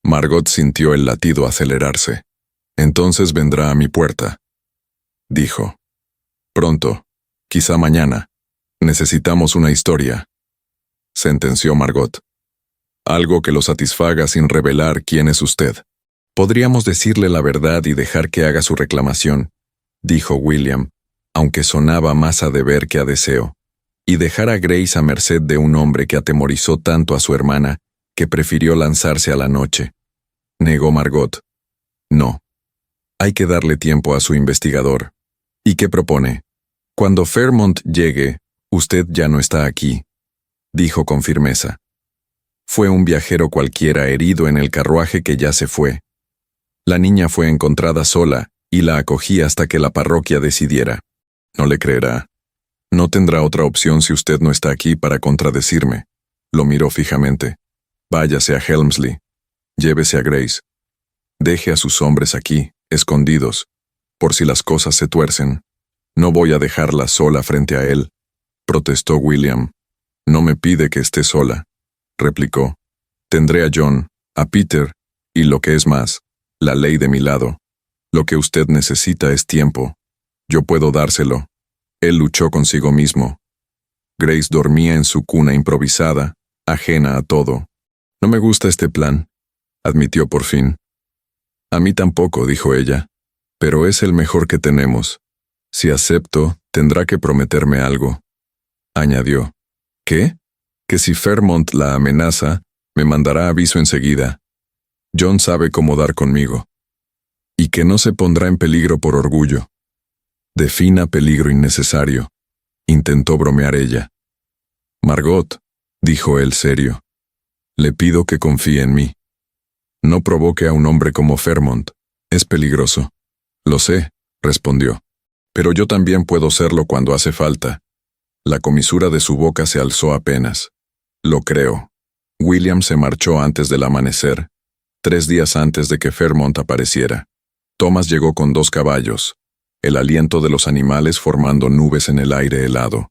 Margot sintió el latido acelerarse. Entonces vendrá a mi puerta, dijo. Pronto, quizá mañana. Necesitamos una historia, sentenció Margot. Algo que lo satisfaga sin revelar quién es usted. Podríamos decirle la verdad y dejar que haga su reclamación, dijo William, aunque sonaba más a deber que a deseo, y dejar a Grace a merced de un hombre que atemorizó tanto a su hermana que prefirió lanzarse a la noche. Negó Margot. No. Hay que darle tiempo a su investigador. ¿Y qué propone? Cuando Fairmont llegue, usted ya no está aquí, dijo con firmeza. Fue un viajero cualquiera herido en el carruaje que ya se fue. La niña fue encontrada sola y la acogí hasta que la parroquia decidiera. No le creerá. No tendrá otra opción si usted no está aquí para contradecirme. Lo miró fijamente. Váyase a Helmsley. Llévese a Grace. Deje a sus hombres aquí, escondidos, por si las cosas se tuercen. No voy a dejarla sola frente a él, protestó William. No me pide que esté sola, replicó. Tendré a John, a Peter, y lo que es más, la ley de mi lado. Lo que usted necesita es tiempo. Yo puedo dárselo. Él luchó consigo mismo. Grace dormía en su cuna improvisada, ajena a todo. No me gusta este plan, admitió por fin. A mí tampoco, dijo ella, pero es el mejor que tenemos. Si acepto, tendrá que prometerme algo. Añadió. ¿Qué? Que si Fairmont la amenaza, me mandará aviso enseguida. John sabe cómo dar conmigo. Y que no se pondrá en peligro por orgullo. Defina peligro innecesario, intentó bromear ella. Margot, dijo él serio, le pido que confíe en mí. No provoque a un hombre como Fairmont, es peligroso. Lo sé, respondió. Pero yo también puedo serlo cuando hace falta. La comisura de su boca se alzó apenas. Lo creo. William se marchó antes del amanecer, 3 días antes de que Fairmont apareciera. Thomas llegó con 2 caballos, el aliento de los animales formando nubes en el aire helado.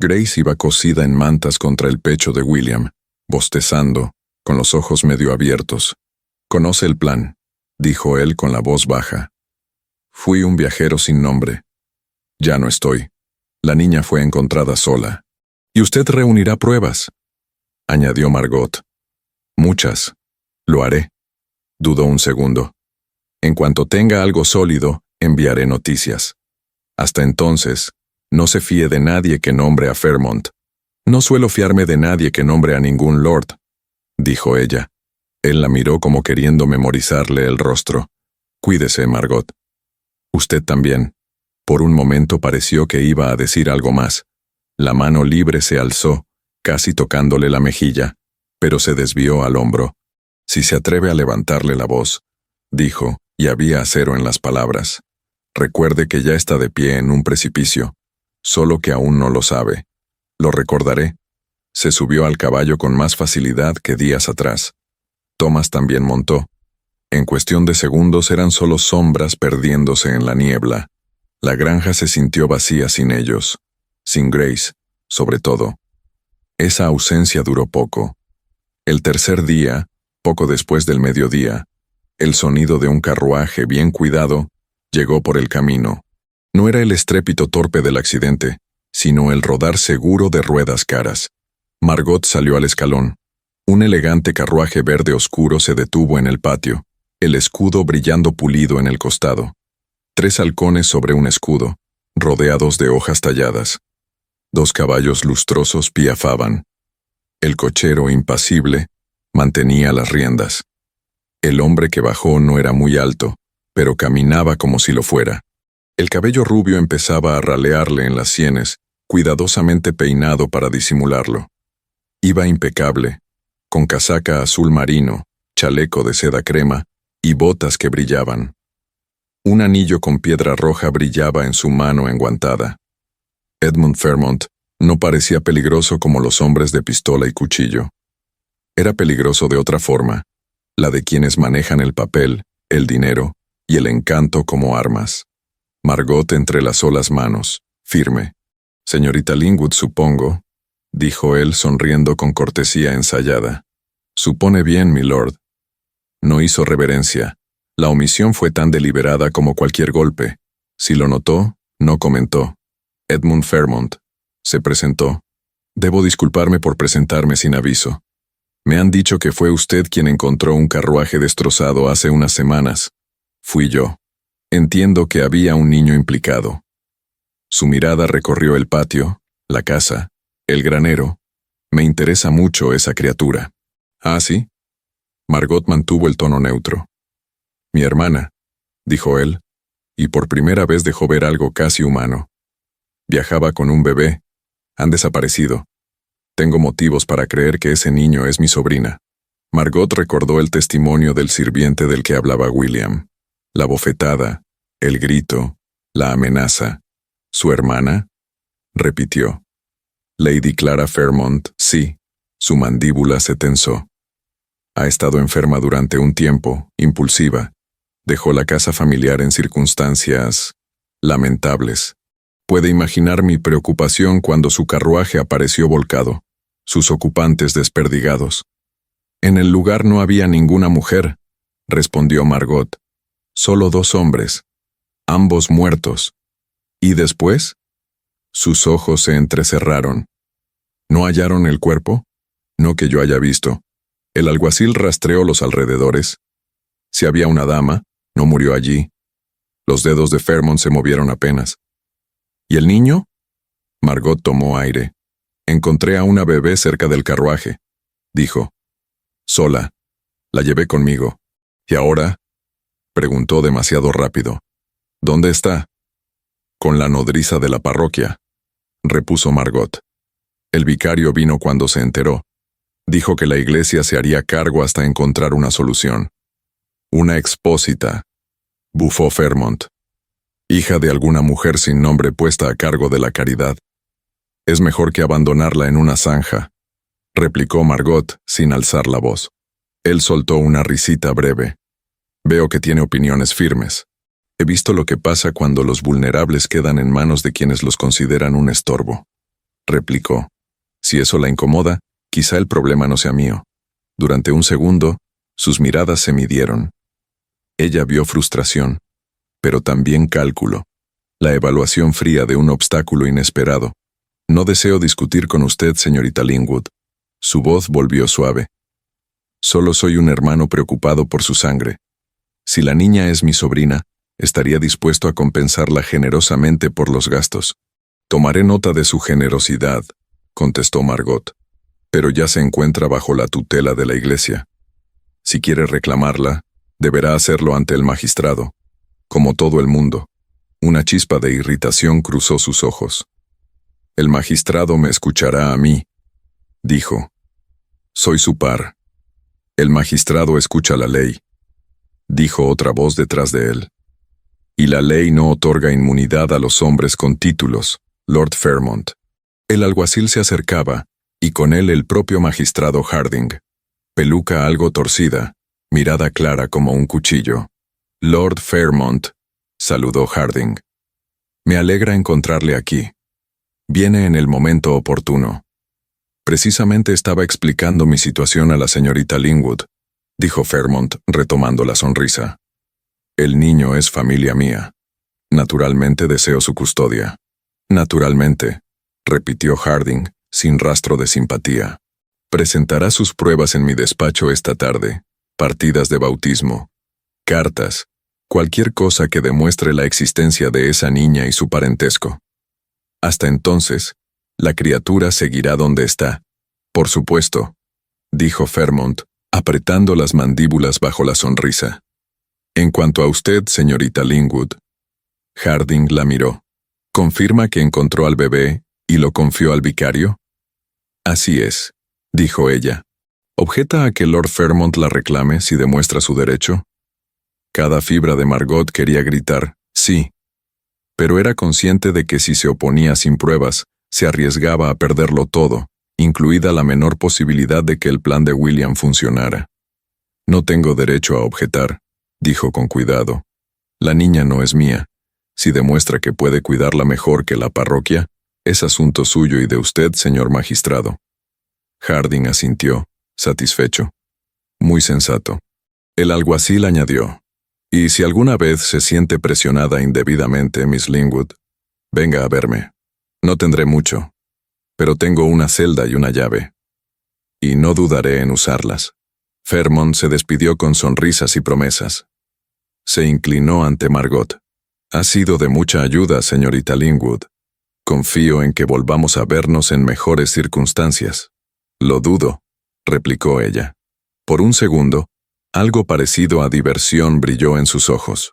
Grace iba cosida en mantas contra el pecho de William, bostezando, con los ojos medio abiertos. «Conoce el plan», dijo él con la voz baja. «Fui un viajero sin nombre. Ya no estoy. La niña fue encontrada sola. Y usted reunirá pruebas», añadió Margot. «Muchas. Lo haré». Dudó un segundo. «En cuanto tenga algo sólido, enviaré noticias. Hasta entonces, no se fíe de nadie que nombre a Fairmont. No suelo fiarme de nadie que nombre a ningún lord», dijo ella. Él la miró como queriendo memorizarle el rostro. Cuídese, Margot. Usted también. Por un momento pareció que iba a decir algo más. La mano libre se alzó, casi tocándole la mejilla, pero se desvió al hombro. Si se atreve a levantarle la voz, dijo, y había acero en las palabras. Recuerde que ya está de pie en un precipicio, solo que aún no lo sabe. Lo recordaré. Se subió al caballo con más facilidad que días atrás. Thomas también montó. En cuestión de segundos eran solo sombras perdiéndose en la niebla. La granja se sintió vacía sin ellos, sin Grace, sobre todo. Esa ausencia duró poco. El tercer día, poco después del mediodía, el sonido de un carruaje bien cuidado llegó por el camino. No era el estrépito torpe del accidente, sino el rodar seguro de ruedas caras. Margot salió al escalón. Un elegante carruaje verde oscuro se detuvo en el patio, el escudo brillando pulido en el costado. 3 halcones sobre un escudo, rodeados de hojas talladas. 2 caballos lustrosos piafaban. El cochero, impasible, mantenía las riendas. El hombre que bajó no era muy alto, pero caminaba como si lo fuera. El cabello rubio empezaba a ralearle en las sienes, cuidadosamente peinado para disimularlo. Iba impecable, con casaca azul marino, chaleco de seda crema y botas que brillaban. Un anillo con piedra roja brillaba en su mano enguantada. Edmund Fairmont no parecía peligroso como los hombres de pistola y cuchillo. Era peligroso de otra forma, la de quienes manejan el papel, el dinero y el encanto como armas. Margot entrelazó las manos, firme. «Señorita Lingwood, supongo», dijo él sonriendo con cortesía ensayada. «Supone bien, milord». No hizo reverencia. La omisión fue tan deliberada como cualquier golpe. Si lo notó, no comentó. Edmund Fairmont. Se presentó. «Debo disculparme por presentarme sin aviso. Me han dicho que fue usted quien encontró un carruaje destrozado hace unas semanas. Fui yo. Entiendo que había un niño implicado». Su mirada recorrió el patio, la casa, el granero. «Me interesa mucho esa criatura». «¿Ah, sí?» Margot mantuvo el tono neutro. «Mi hermana», dijo él, y por primera vez dejó ver algo casi humano. «Viajaba con un bebé. Han desaparecido. Tengo motivos para creer que ese niño es mi sobrina». Margot recordó el testimonio del sirviente del que hablaba William. La bofetada, el grito, la amenaza. «¿Su hermana?», repitió. Lady Clara Fairmont, sí. Su mandíbula se tensó. Ha estado enferma durante un tiempo, impulsiva. Dejó la casa familiar en circunstancias lamentables. Puede imaginar mi preocupación cuando su carruaje apareció volcado, sus ocupantes desperdigados. «En el lugar no había ninguna mujer», respondió Margot. «Solo 2 hombres, ambos muertos». «¿Y después?» Sus ojos se entrecerraron. «¿No hallaron el cuerpo?» «No que yo haya visto. El alguacil rastreó los alrededores. Si había una dama, no murió allí». Los dedos de Fairmont se movieron apenas. «¿Y el niño?» Margot tomó aire. «Encontré a una bebé cerca del carruaje», dijo. «Sola. La llevé conmigo». «¿Y ahora?», preguntó demasiado rápido. «¿Dónde está?» «Con la nodriza de la parroquia», repuso Margot. «El vicario vino cuando se enteró. Dijo que la iglesia se haría cargo hasta encontrar una solución». «Una expósita», bufó Fairmont. «Hija de alguna mujer sin nombre puesta a cargo de la caridad. Es mejor que abandonarla en una zanja», replicó Margot sin alzar la voz. Él soltó una risita breve. «Veo que tiene opiniones firmes. He visto lo que pasa cuando los vulnerables quedan en manos de quienes los consideran un estorbo», replicó. «Si eso la incomoda, quizá el problema no sea mío». Durante un segundo, sus miradas se midieron. Ella vio frustración, pero también cálculo, la evaluación fría de un obstáculo inesperado. «No deseo discutir con usted, señorita Lingwood». Su voz volvió suave. «Solo soy un hermano preocupado por su sangre. Si la niña es mi sobrina, estaría dispuesto a compensarla generosamente por los gastos». «Tomaré nota de su generosidad», contestó Margot, «pero ya se encuentra bajo la tutela de la iglesia». Si quiere reclamarla, deberá hacerlo ante el magistrado. Como todo el mundo. Una chispa de irritación cruzó sus ojos. El magistrado me escuchará a mí, dijo. Soy su par. El magistrado escucha la ley, dijo otra voz detrás de él. Y la ley no otorga inmunidad a los hombres con títulos, Lord Fairmont. El alguacil se acercaba, y con él el propio magistrado Harding. Peluca algo torcida, mirada clara como un cuchillo. Lord Fairmont, saludó Harding. Me alegra encontrarle aquí. Viene en el momento oportuno. Precisamente estaba explicando mi situación a la señorita Linwood, dijo Fairmont, retomando la sonrisa. El niño es familia mía. Naturalmente deseo su custodia. Naturalmente, repitió Harding, sin rastro de simpatía. Presentará sus pruebas en mi despacho esta tarde, partidas de bautismo, cartas, cualquier cosa que demuestre la existencia de esa niña y su parentesco. Hasta entonces, la criatura seguirá donde está. Por supuesto, dijo Fairmont, apretando las mandíbulas bajo la sonrisa. En cuanto a usted, señorita Linwood. Harding la miró. ¿Confirma que encontró al bebé y lo confió al vicario? Así es, dijo ella. ¿Objeta a que Lord Fairmont la reclame si demuestra su derecho? Cada fibra de Margot quería gritar, sí. Pero era consciente de que si se oponía sin pruebas, se arriesgaba a perderlo todo, incluida la menor posibilidad de que el plan de William funcionara. No tengo derecho a objetar, dijo con cuidado. La niña no es mía. Si demuestra que puede cuidarla mejor que la parroquia, es asunto suyo y de usted, señor magistrado. Harding asintió, satisfecho. Muy sensato. El alguacil añadió. Y si alguna vez se siente presionada indebidamente, Miss Linwood, venga a verme. No tendré mucho, pero tengo una celda y una llave. Y no dudaré en usarlas. Fairmont se despidió con sonrisas y promesas. Se inclinó ante Margot. Ha sido de mucha ayuda, señorita Linwood. Confío en que volvamos a vernos en mejores circunstancias. Lo dudo, replicó ella. Por un segundo, algo parecido a diversión brilló en sus ojos.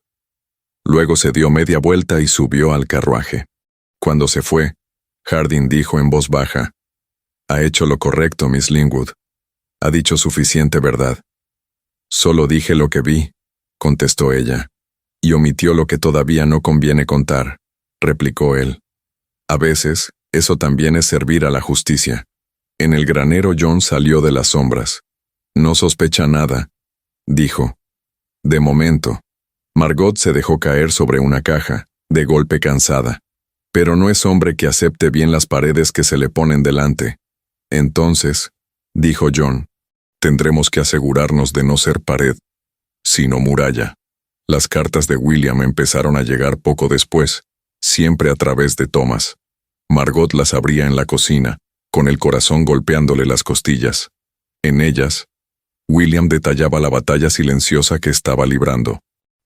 Luego se dio media vuelta y subió al carruaje. Cuando se fue, Harding dijo en voz baja, «Ha hecho lo correcto, Miss Linwood. Ha dicho suficiente verdad». «Solo dije lo que vi», contestó ella, «y omitió lo que todavía no conviene contar», replicó él. «A veces, eso también es servir a la justicia». En el granero John salió de las sombras. «No sospecha nada», dijo. De momento, Margot se dejó caer sobre una caja, de golpe cansada. Pero no es hombre que acepte bien las paredes que se le ponen delante. Entonces, dijo John, tendremos que asegurarnos de no ser pared, sino muralla. Las cartas de William empezaron a llegar poco después, siempre a través de Thomas. Margot las abría en la cocina, con el corazón golpeándole las costillas. En ellas, William detallaba la batalla silenciosa que estaba librando.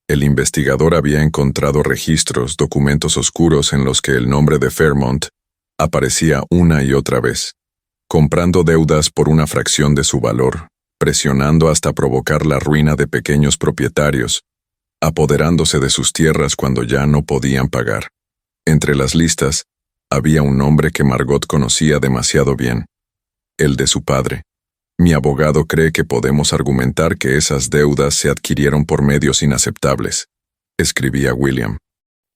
El investigador había encontrado registros, documentos oscuros en los que el nombre de Fairmont aparecía una y otra vez, comprando deudas por una fracción de su valor, presionando hasta provocar la ruina de pequeños propietarios, apoderándose de sus tierras cuando ya no podían pagar. Entre las listas, había un nombre que Margot conocía demasiado bien, el de su padre. Mi abogado cree que podemos argumentar que esas deudas se adquirieron por medios inaceptables, escribía William.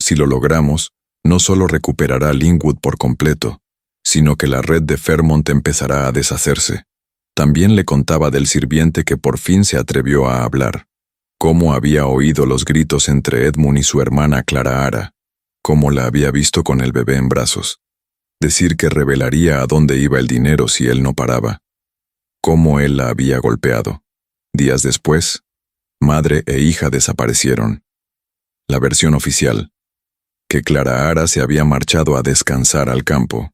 Si lo logramos, no solo recuperará Linwood por completo, sino que la red de Fairmont empezará a deshacerse. También le contaba del sirviente que por fin se atrevió a hablar, cómo había oído los gritos entre Edmund y su hermana Clara Ara, cómo la había visto con el bebé en brazos, decir que revelaría a dónde iba el dinero si él no paraba, cómo él la había golpeado. Días después, madre e hija desaparecieron. La versión oficial, que Clara Ara se había marchado a descansar al campo.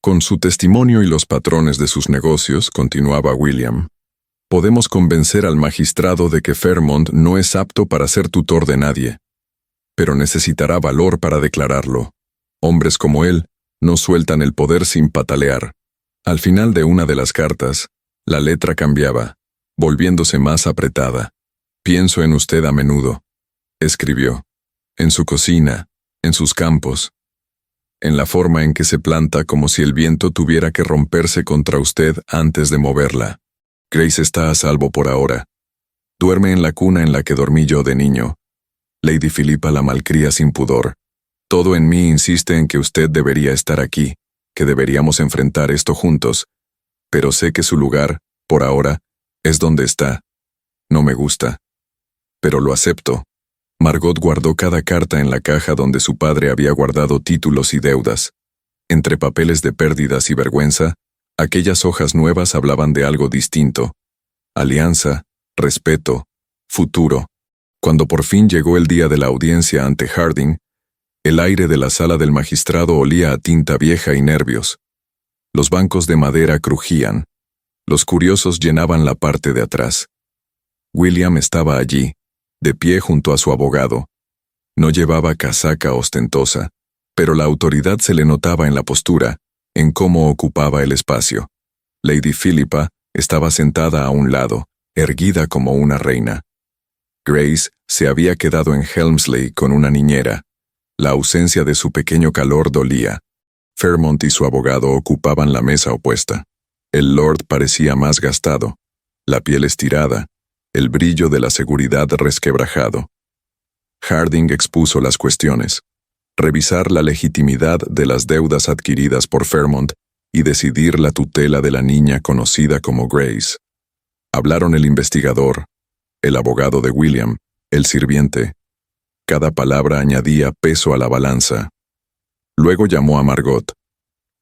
Con su testimonio y los patrones de sus negocios, continuaba William, podemos convencer al magistrado de que Fairmont no es apto para ser tutor de nadie, pero necesitará valor para declararlo. Hombres como él no sueltan el poder sin patalear. Al final de una de las cartas, la letra cambiaba. volviéndose más apretada. Pienso en usted a menudo, escribió. En su cocina, en sus campos, en la forma en que se planta como si el viento tuviera que romperse contra usted antes de moverla. Grace está a salvo por ahora. Duerme en la cuna en la que dormí yo de niño. Lady Philippa la malcría sin pudor. Todo en mí insiste en que usted debería estar aquí, que deberíamos enfrentar esto juntos, pero sé que su lugar, por ahora, es donde está. No me gusta. Pero lo acepto. Margot guardó cada carta en la caja donde su padre había guardado títulos y deudas. Entre papeles de pérdidas y vergüenza, aquellas hojas nuevas hablaban de algo distinto. Alianza, respeto, futuro. Cuando por fin llegó el día de la audiencia ante Harding, el aire de la sala del magistrado olía a tinta vieja y nervios. Los bancos de madera crujían. Los curiosos llenaban la parte de atrás. William estaba allí, de pie junto a su abogado. No llevaba casaca ostentosa, pero la autoridad se le notaba en la postura, en cómo ocupaba el espacio. Lady Philippa estaba sentada a un lado, erguida como una reina. Grace se había quedado en Helmsley con una niñera. La ausencia de su pequeño calor dolía. Fairmont y su abogado ocupaban la mesa opuesta. El Lord parecía más gastado, la piel estirada, el brillo de la seguridad resquebrajado. Harding expuso las cuestiones: revisar la legitimidad de las deudas adquiridas por Fairmont y decidir la tutela de la niña conocida como Grace. Hablaron el investigador, el abogado de William, el sirviente. Cada palabra añadía peso a la balanza. Luego llamó a Margot.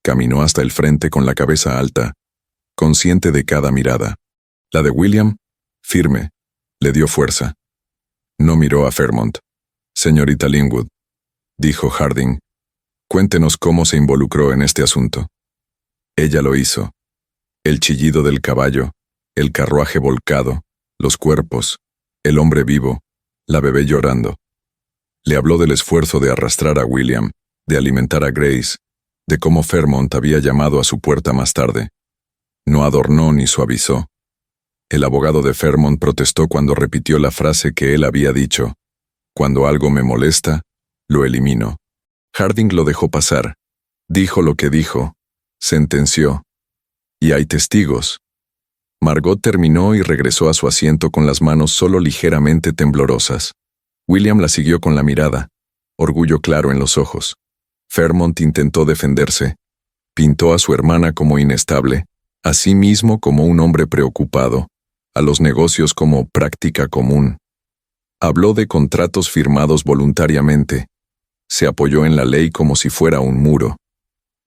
Caminó hasta el frente con la cabeza alta, consciente de cada mirada. La de William, firme, le dio fuerza. No miró a Fairmont. Señorita Linwood, dijo Harding, cuéntenos cómo se involucró en este asunto. Ella lo hizo. El chillido del caballo, el carruaje volcado, los cuerpos, el hombre vivo, la bebé llorando. Le habló del esfuerzo de arrastrar a William, de alimentar a Grace, de cómo Fairmont había llamado a su puerta más tarde. No adornó ni suavizó. El abogado de Fairmont protestó cuando repitió la frase que él había dicho: cuando algo me molesta, lo elimino. Harding lo dejó pasar. Dijo lo que dijo. Sentenció. Y hay testigos. Margot terminó y regresó a su asiento con las manos solo ligeramente temblorosas. William la siguió con la mirada, orgullo claro en los ojos. Fairmont intentó defenderse. Pintó a su hermana como inestable, a sí mismo como un hombre preocupado, a los negocios como práctica común. Habló de contratos firmados voluntariamente. Se apoyó en la ley como si fuera un muro.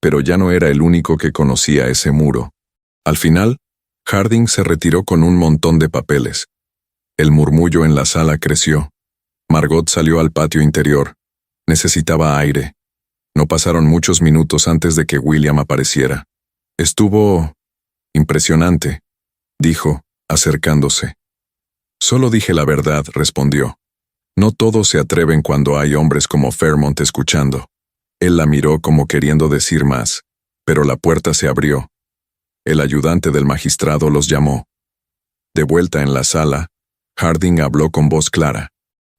Pero ya no era el único que conocía ese muro. Al final, Harding se retiró con un montón de papeles. El murmullo en la sala creció. Margot salió al patio interior. Necesitaba aire. No pasaron muchos minutos antes de que William apareciera. Estuvo impresionante, dijo, acercándose. Solo dije la verdad, respondió. No todos se atreven cuando hay hombres como Fairmont escuchando. Él la miró como queriendo decir más, pero la puerta se abrió. El ayudante del magistrado los llamó. De vuelta en la sala, Harding habló con voz clara.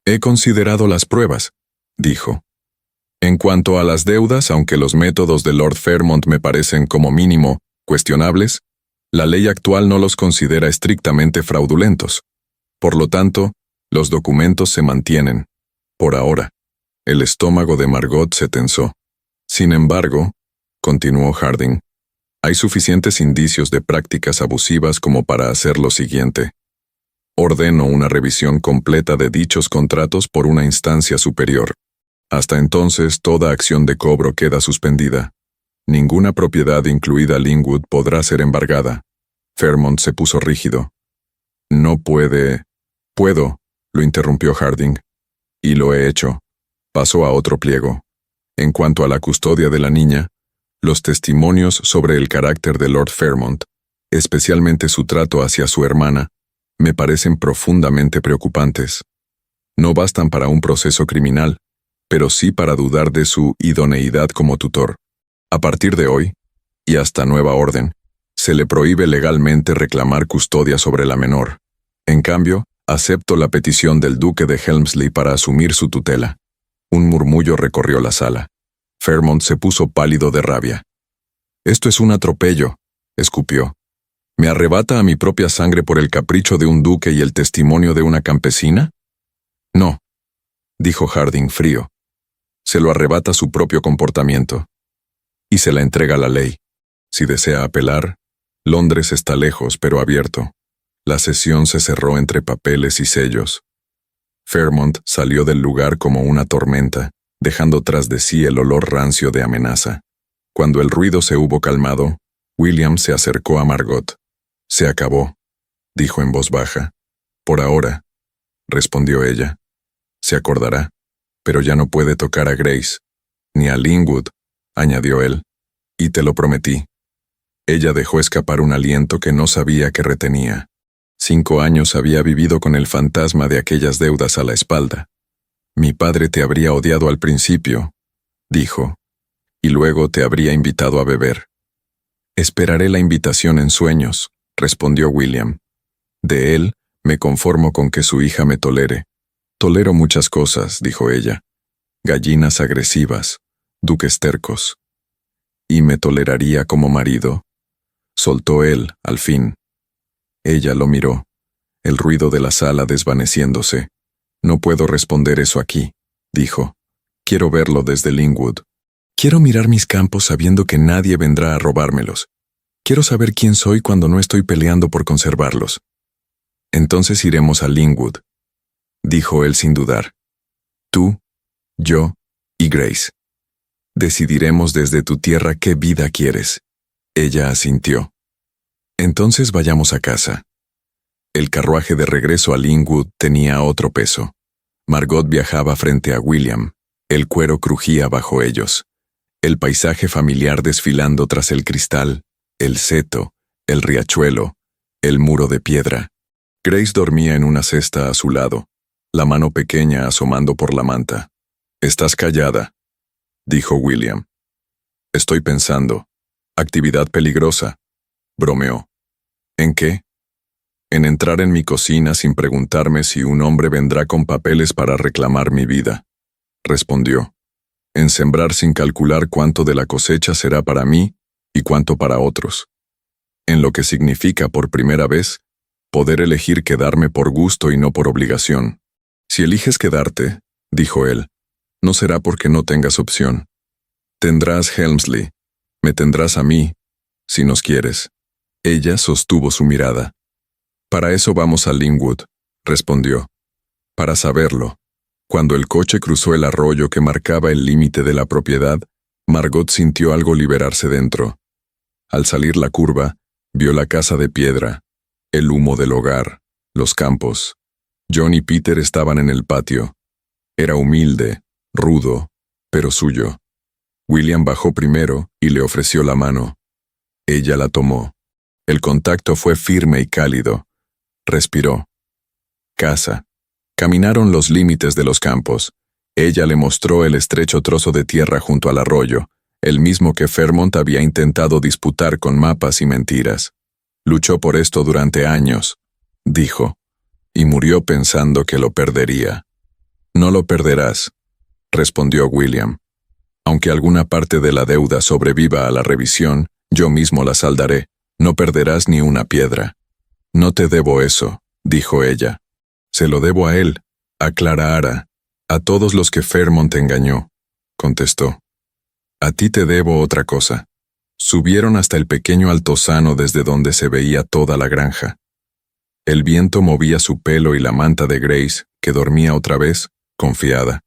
He considerado las pruebas, dijo. En cuanto a las deudas, aunque los métodos de Lord Fairmont me parecen como mínimo cuestionables, la ley actual no los considera estrictamente fraudulentos. Por lo tanto, los documentos se mantienen. Por ahora. El estómago de Margot se tensó. Sin embargo, continuó Harding, hay suficientes indicios de prácticas abusivas como para hacer lo siguiente. Ordeno una revisión completa de dichos contratos por una instancia superior. Hasta entonces, toda acción de cobro queda suspendida. Ninguna propiedad, incluida Linwood, podrá ser embargada. Fairmont se puso rígido. No puede... Puedo, lo interrumpió Harding. Y lo he hecho. Pasó a otro pliego. En cuanto a la custodia de la niña, los testimonios sobre el carácter de Lord Fairmont, especialmente su trato hacia su hermana, me parecen profundamente preocupantes. No bastan para un proceso criminal, pero sí para dudar de su idoneidad como tutor. A partir de hoy, y hasta nueva orden, Se le prohíbe legalmente reclamar custodia sobre la menor. En cambio, acepto la petición del duque de Helmsley para asumir su tutela. Un murmullo recorrió la sala. Fairmont se puso pálido de rabia. «Esto es un atropello», escupió. «¿Me arrebata a mi propia sangre por el capricho de un duque y el testimonio de una campesina?» «No», dijo Harding frío. «Se lo arrebata su propio comportamiento. Y se la entrega la ley. Si desea apelar, Londres está lejos pero abierto». La sesión se cerró entre papeles y sellos. Fairmont salió del lugar como una tormenta, dejando tras de sí el olor rancio de amenaza. Cuando el ruido se hubo calmado, William se acercó a Margot. «Se acabó», dijo en voz baja. «Por ahora», respondió ella. «Se acordará, pero ya no puede tocar a Grace, ni a Linwood», añadió él. «Y te lo prometí». Ella dejó escapar un aliento que no sabía que retenía. 5 años había vivido con el fantasma de aquellas deudas a la espalda. «Mi padre te habría odiado al principio», dijo, «y luego te habría invitado a beber». «Esperaré la invitación en sueños», respondió William. «De él me conformo con que su hija me tolere». «Tolero muchas cosas», dijo ella. «Gallinas agresivas, duques tercos». «¿Y me toleraría como marido?», soltó él, al fin. Ella lo miró, el ruido de la sala desvaneciéndose. «No puedo responder eso aquí», dijo. «Quiero verlo desde Linwood. Quiero mirar mis campos sabiendo que nadie vendrá a robármelos. Quiero saber quién soy cuando no estoy peleando por conservarlos». «Entonces iremos a Linwood», dijo él sin dudar. «Tú, yo y Grace. Decidiremos desde tu tierra qué vida quieres». Ella asintió. «Entonces vayamos a casa». El carruaje de regreso a Linwood tenía otro peso. Margot viajaba frente a William. El cuero crujía bajo ellos. El paisaje familiar desfilando tras el cristal, el seto, el riachuelo, el muro de piedra. Grace dormía en una cesta a su lado, la mano pequeña asomando por la manta. «Estás callada», dijo William. «Estoy pensando. Actividad peligrosa», bromeó. «¿En qué?» «En entrar en mi cocina sin preguntarme si un hombre vendrá con papeles para reclamar mi vida», respondió. «En sembrar sin calcular cuánto de la cosecha será para mí y cuánto para otros. En lo que significa por primera vez poder elegir quedarme por gusto y no por obligación. Si eliges quedarte», dijo él, «no será porque no tengas opción. Tendrás Helmsley, me tendrás a mí, si nos quieres». Ella sostuvo su mirada. «Para eso vamos a Linwood», respondió. «Para saberlo». Cuando el coche cruzó el arroyo que marcaba el límite de la propiedad, Margot sintió algo liberarse dentro. Al salir la curva, vio la casa de piedra, el humo del hogar, los campos. John y Peter estaban en el patio. Era humilde, rudo, pero suyo. William bajó primero y le ofreció la mano. Ella la tomó. El contacto fue firme y cálido. Respiró. Casa. Caminaron los límites de los campos. Ella le mostró el estrecho trozo de tierra junto al arroyo, el mismo que Fairmont había intentado disputar con mapas y mentiras. Luchó por esto durante años, dijo, y murió pensando que lo perdería. «No lo perderás», respondió William. «Aunque alguna parte de la deuda sobreviva a la revisión, yo mismo la saldaré. No perderás ni una piedra». «No te debo eso», dijo ella. «Se lo debo a él, a Clara Ara, a todos los que Fairmont engañó», contestó. «A ti te debo otra cosa». Subieron hasta el pequeño altozano desde donde se veía toda la granja. El viento movía su pelo y la manta de Grace, que dormía otra vez, confiada.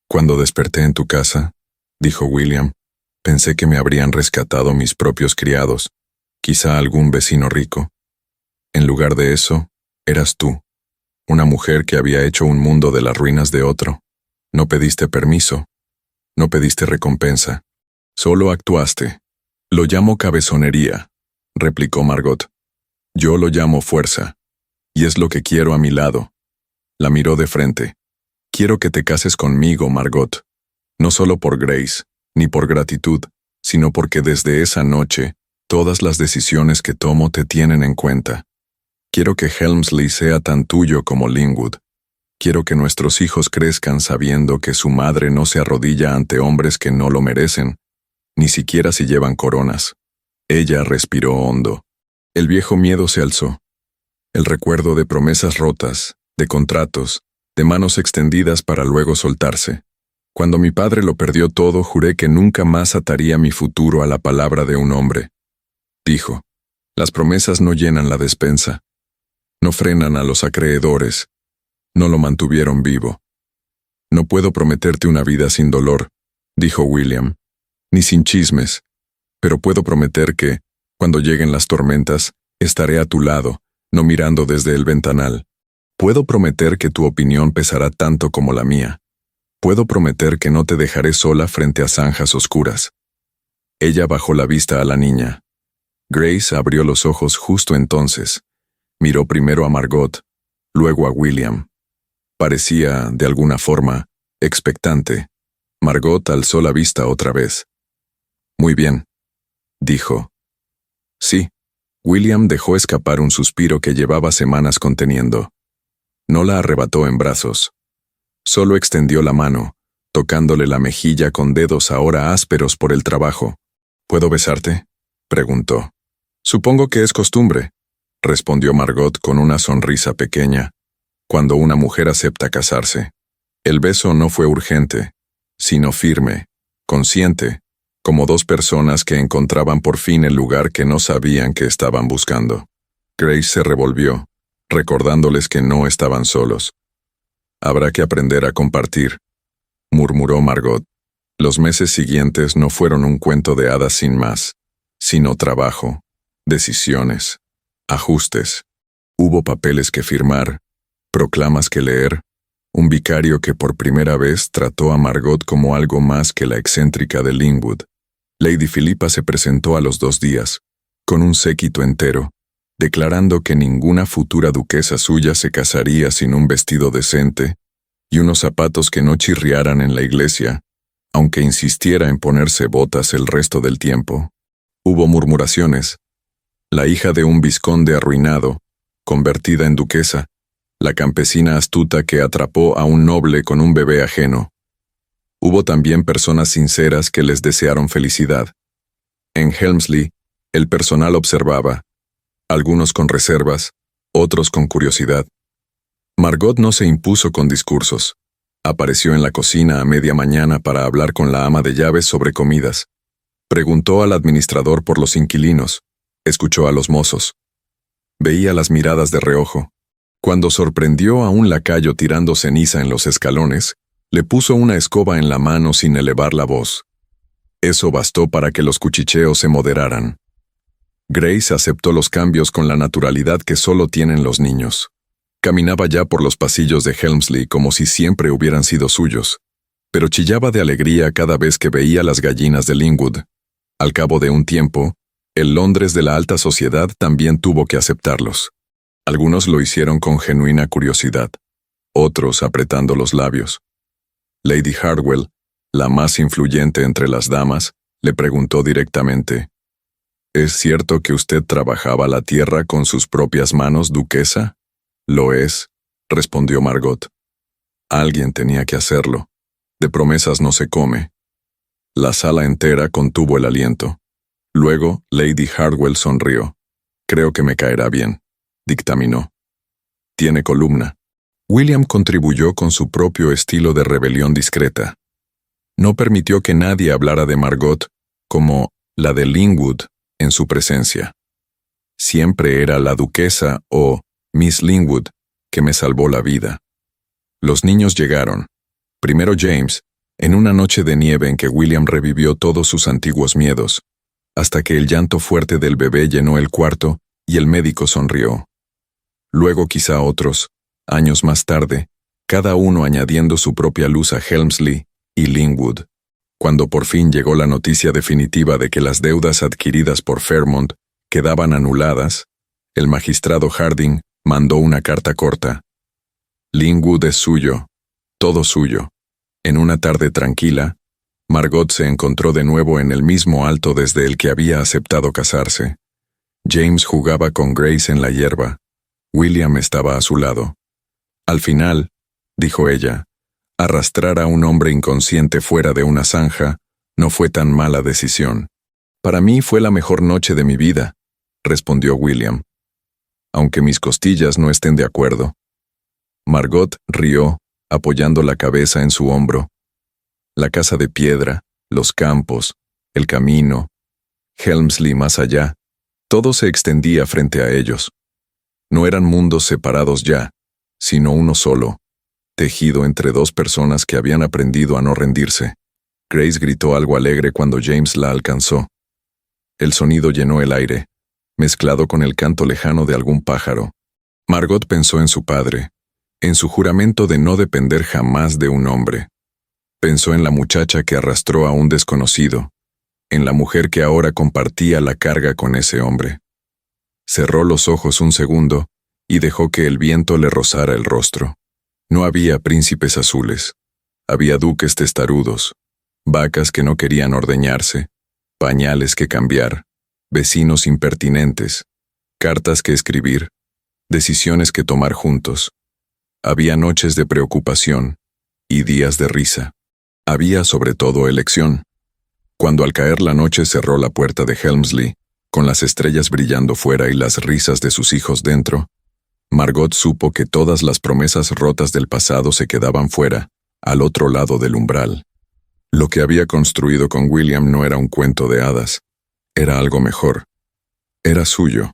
«Cuando desperté en tu casa», dijo William, «pensé que me habrían rescatado mis propios criados, quizá algún vecino rico. En lugar de eso, eras tú, una mujer que había hecho un mundo de las ruinas de otro. No pediste permiso, no pediste recompensa, solo actuaste». «Lo llamo cabezonería», replicó Margot. «Yo lo llamo fuerza, y es lo que quiero a mi lado». La miró de frente. «Quiero que te cases conmigo, Margot, no solo por Grace, ni por gratitud, sino porque desde esa noche Todas las decisiones que tomo te tienen en cuenta. Quiero que Helmsley sea tan tuyo como Linwood. Quiero que nuestros hijos crezcan sabiendo que su madre no se arrodilla ante hombres que no lo merecen, ni siquiera si llevan coronas. Ella respiró hondo. El viejo miedo se alzó. El recuerdo de promesas rotas, de contratos, de manos extendidas para luego soltarse. Cuando mi padre lo perdió todo, juré que nunca más ataría mi futuro a la palabra de un hombre. Dijo, las promesas no llenan la despensa, no frenan a los acreedores, no lo mantuvieron vivo. No puedo prometerte una vida sin dolor, dijo William, ni sin chismes, pero puedo prometer que, cuando lleguen las tormentas, estaré a tu lado, no mirando desde el ventanal. Puedo prometer que tu opinión pesará tanto como la mía. Puedo prometer que no te dejaré sola frente a zanjas oscuras. Ella bajó la vista a la niña. Grace abrió los ojos justo entonces. Miró primero a Margot, luego a William. Parecía, de alguna forma, expectante. Margot alzó la vista otra vez. Muy bien, dijo. Sí. William dejó escapar un suspiro que llevaba semanas conteniendo. No la arrebató en brazos. Solo extendió la mano, tocándole la mejilla con dedos ahora ásperos por el trabajo. ¿Puedo besarte?, preguntó. Supongo que es costumbre, respondió Margot con una sonrisa pequeña, cuando una mujer acepta casarse. El beso no fue urgente, sino firme, consciente, como dos personas que encontraban por fin el lugar que no sabían que estaban buscando. Grace se revolvió, recordándoles que no estaban solos. Habrá que aprender a compartir, murmuró Margot. Los meses siguientes no fueron un cuento de hadas sin más, sino trabajo, decisiones, ajustes. Hubo papeles que firmar, proclamas que leer, un vicario que por primera vez trató a Margot como algo más que la excéntrica de Linwood. Lady Philippa se presentó a los 2 días, con un séquito entero, declarando que ninguna futura duquesa suya se casaría sin un vestido decente y unos zapatos que no chirriaran en la iglesia, aunque insistiera en ponerse botas el resto del tiempo. Hubo murmuraciones. La hija de un vizconde arruinado, convertida en duquesa, la campesina astuta que atrapó a un noble con un bebé ajeno. Hubo también personas sinceras que les desearon felicidad. En Helmsley, el personal observaba, algunos con reservas, otros con curiosidad. Margot no se impuso con discursos. Apareció en la cocina a media mañana para hablar con la ama de llaves sobre comidas. Preguntó al administrador por los inquilinos. Escuchó a los mozos. Veía las miradas de reojo. Cuando sorprendió a un lacayo tirando ceniza en los escalones, le puso una escoba en la mano sin elevar la voz. Eso bastó para que los cuchicheos se moderaran. Grace aceptó los cambios con la naturalidad que solo tienen los niños. Caminaba ya por los pasillos de Helmsley como si siempre hubieran sido suyos, pero chillaba de alegría cada vez que veía las gallinas de Linwood. Al cabo de un tiempo, el Londres de la alta sociedad también tuvo que aceptarlos. Algunos lo hicieron con genuina curiosidad, otros apretando los labios. Lady Hartwell, la más influyente entre las damas, le preguntó directamente, ¿Es cierto que usted trabajaba la tierra con sus propias manos, duquesa? Lo es, respondió Margot. Alguien tenía que hacerlo. De promesas no se come. La sala entera contuvo el aliento. Luego, Lady Hartwell sonrió. Creo que me caerá bien, dictaminó. Tiene columna. William contribuyó con su propio estilo de rebelión discreta. No permitió que nadie hablara de Margot como la de Linwood en su presencia. Siempre era la duquesa o Miss Linwood que me salvó la vida. Los niños llegaron. Primero James, en una noche de nieve en que William revivió todos sus antiguos miedos, hasta que el llanto fuerte del bebé llenó el cuarto y el médico sonrió. Luego quizá otros, años más tarde, cada uno añadiendo su propia luz a Helmsley y Linwood. Cuando por fin llegó la noticia definitiva de que las deudas adquiridas por Fairmont quedaban anuladas, el magistrado Harding mandó una carta corta. Linwood es suyo, todo suyo. En una tarde tranquila, Margot se encontró de nuevo en el mismo alto desde el que había aceptado casarse. James jugaba con Grace en la hierba. William estaba a su lado. Al final, dijo ella, arrastrar a un hombre inconsciente fuera de una zanja no fue tan mala decisión. Para mí fue la mejor noche de mi vida, respondió William, aunque mis costillas no estén de acuerdo. Margot rió, apoyando la cabeza en su hombro. La casa de piedra, los campos, el camino, Helmsley más allá, todo se extendía frente a ellos. No eran mundos separados ya, sino uno solo, tejido entre dos personas que habían aprendido a no rendirse. Grace gritó algo alegre cuando James la alcanzó. El sonido llenó el aire, mezclado con el canto lejano de algún pájaro. Margot pensó en su padre, en su juramento de no depender jamás de un hombre. Pensó en la muchacha que arrastró a un desconocido, en la mujer que ahora compartía la carga con ese hombre. Cerró los ojos un segundo y dejó que el viento le rozara el rostro. No había príncipes azules, había duques testarudos, vacas que no querían ordeñarse, pañales que cambiar, vecinos impertinentes, cartas que escribir, decisiones que tomar juntos. Había noches de preocupación y días de risa. Había sobre todo elección. Cuando al caer la noche cerró la puerta de Helmsley, con las estrellas brillando fuera y las risas de sus hijos dentro, Margot supo que todas las promesas rotas del pasado se quedaban fuera, al otro lado del umbral. Lo que había construido con William no era un cuento de hadas, era algo mejor. Era suyo.